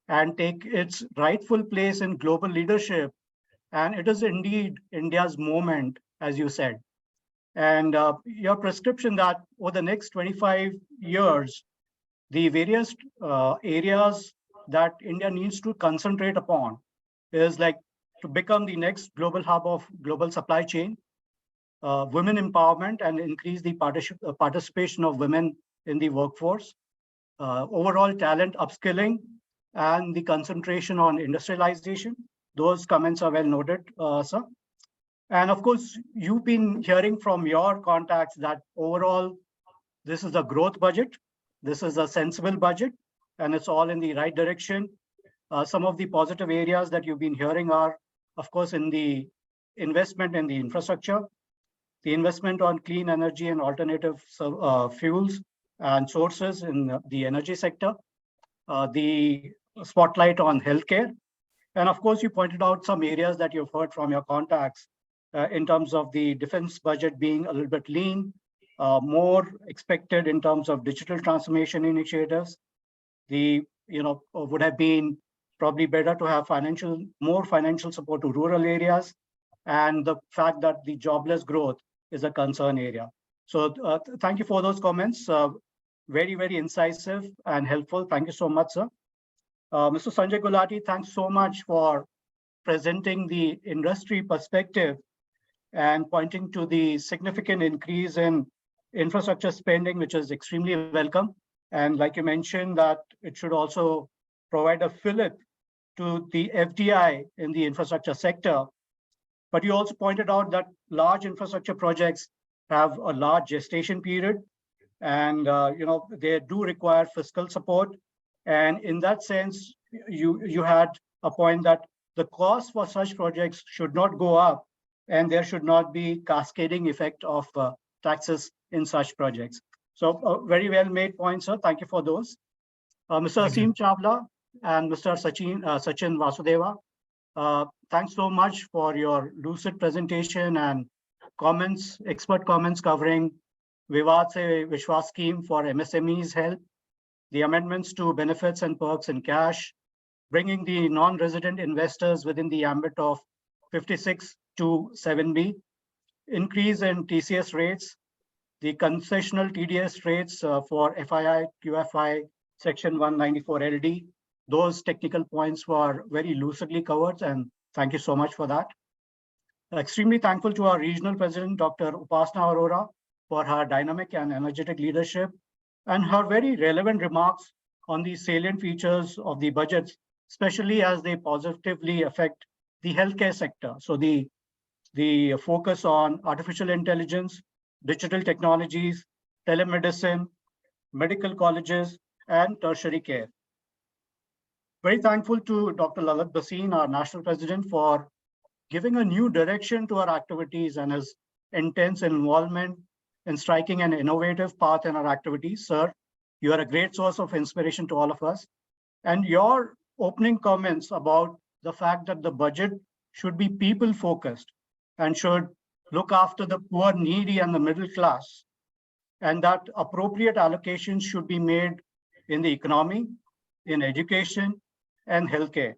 and take its rightful place in global leadership. And it is indeed India's moment, as you said. And your prescription that over the next 25 years, the various areas that India needs to concentrate upon is like to become the next global hub of global supply chain, women empowerment and increase the participation of women in the workforce, overall talent upskilling, and the concentration on industrialization. Those comments are well noted, sir. And of course, you've been hearing from your contacts that overall, this is a growth budget. This is a sensible budget, and it's all in the right direction. Some of the positive areas that you've been hearing are, of course, in the investment in the infrastructure, the investment on clean energy and alternative fuels and sources in the energy sector, the spotlight on healthcare, And of course, you pointed out some areas that you've heard from your contacts in terms of the defense budget being a little bit lean, more expected in terms of digital transformation initiatives. Would have been probably better to have more financial support to rural areas, and the fact that the jobless growth is a concern area. So thank you for those comments. Very, very incisive and helpful. Thank you so much, sir. Mr. Sanjay Gulati, thanks so much for presenting the industry perspective and pointing to the significant increase in infrastructure spending, which is extremely welcome. And like you mentioned, that it should also provide a fillip to the FDI in the infrastructure sector. But you also pointed out that large infrastructure projects have a large gestation period, and they do require fiscal support. And in that sense, you had a point that the cost for such projects should not go up, and there should not be cascading effect of taxes in such projects. So very well made points, sir. Thank you for those. Mr. Aseem Chawla and Mr. Sachin Vasudeva, thanks so much for your lucid presentation and comments, expert comments covering Vivad Se Vishwas scheme for MSMEs help, the amendments to benefits and perks in cash, bringing the non-resident investors within the ambit of 56 to 7B, increase in TCS rates, the concessional TDS rates for FII, QFI, Section 194 LD. Those technical points were very lucidly covered, and thank you so much for that. Extremely thankful to our regional president, Dr. Upasana Arora, for her dynamic and energetic leadership and her very relevant remarks on the salient features of the budgets, especially as they positively affect the healthcare sector. So the focus on artificial intelligence, digital technologies, telemedicine, medical colleges, and tertiary care. Very thankful to Dr. Lalit Bhasin, our national president, for giving a new direction to our activities and his intense involvement in striking an innovative path in our activities. Sir, you are a great source of inspiration to all of us. And your opening comments about the fact that the budget should be people-focused and should look after the poor, needy, and the middle class, and that appropriate allocations should be made in the economy, in education, and healthcare.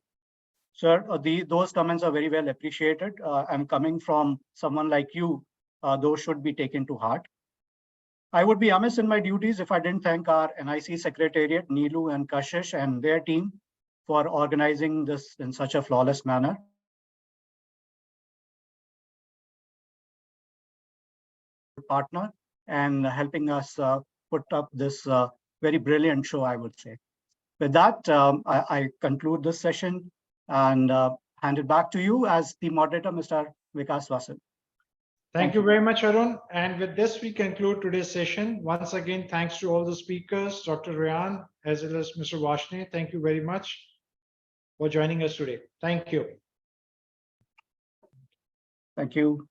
Sir, those comments are very well appreciated, and coming from someone like you, those should be taken to heart. I would be amiss in my duties if I didn't thank our NIC Secretariat, Neelu and Kashish and their team for organizing this in such a flawless manner. Partner and helping us put up this very brilliant show, I would say. With that, I conclude this session and hand it back to you as the moderator, Mr. Vikas Vasan. Thank you very much, Arun. And with this, we conclude today's session. Once again, thanks to all the speakers, Dr. Rayan, as well as Mr. Vashne. Thank you very much for joining us today. Thank you. Thank you.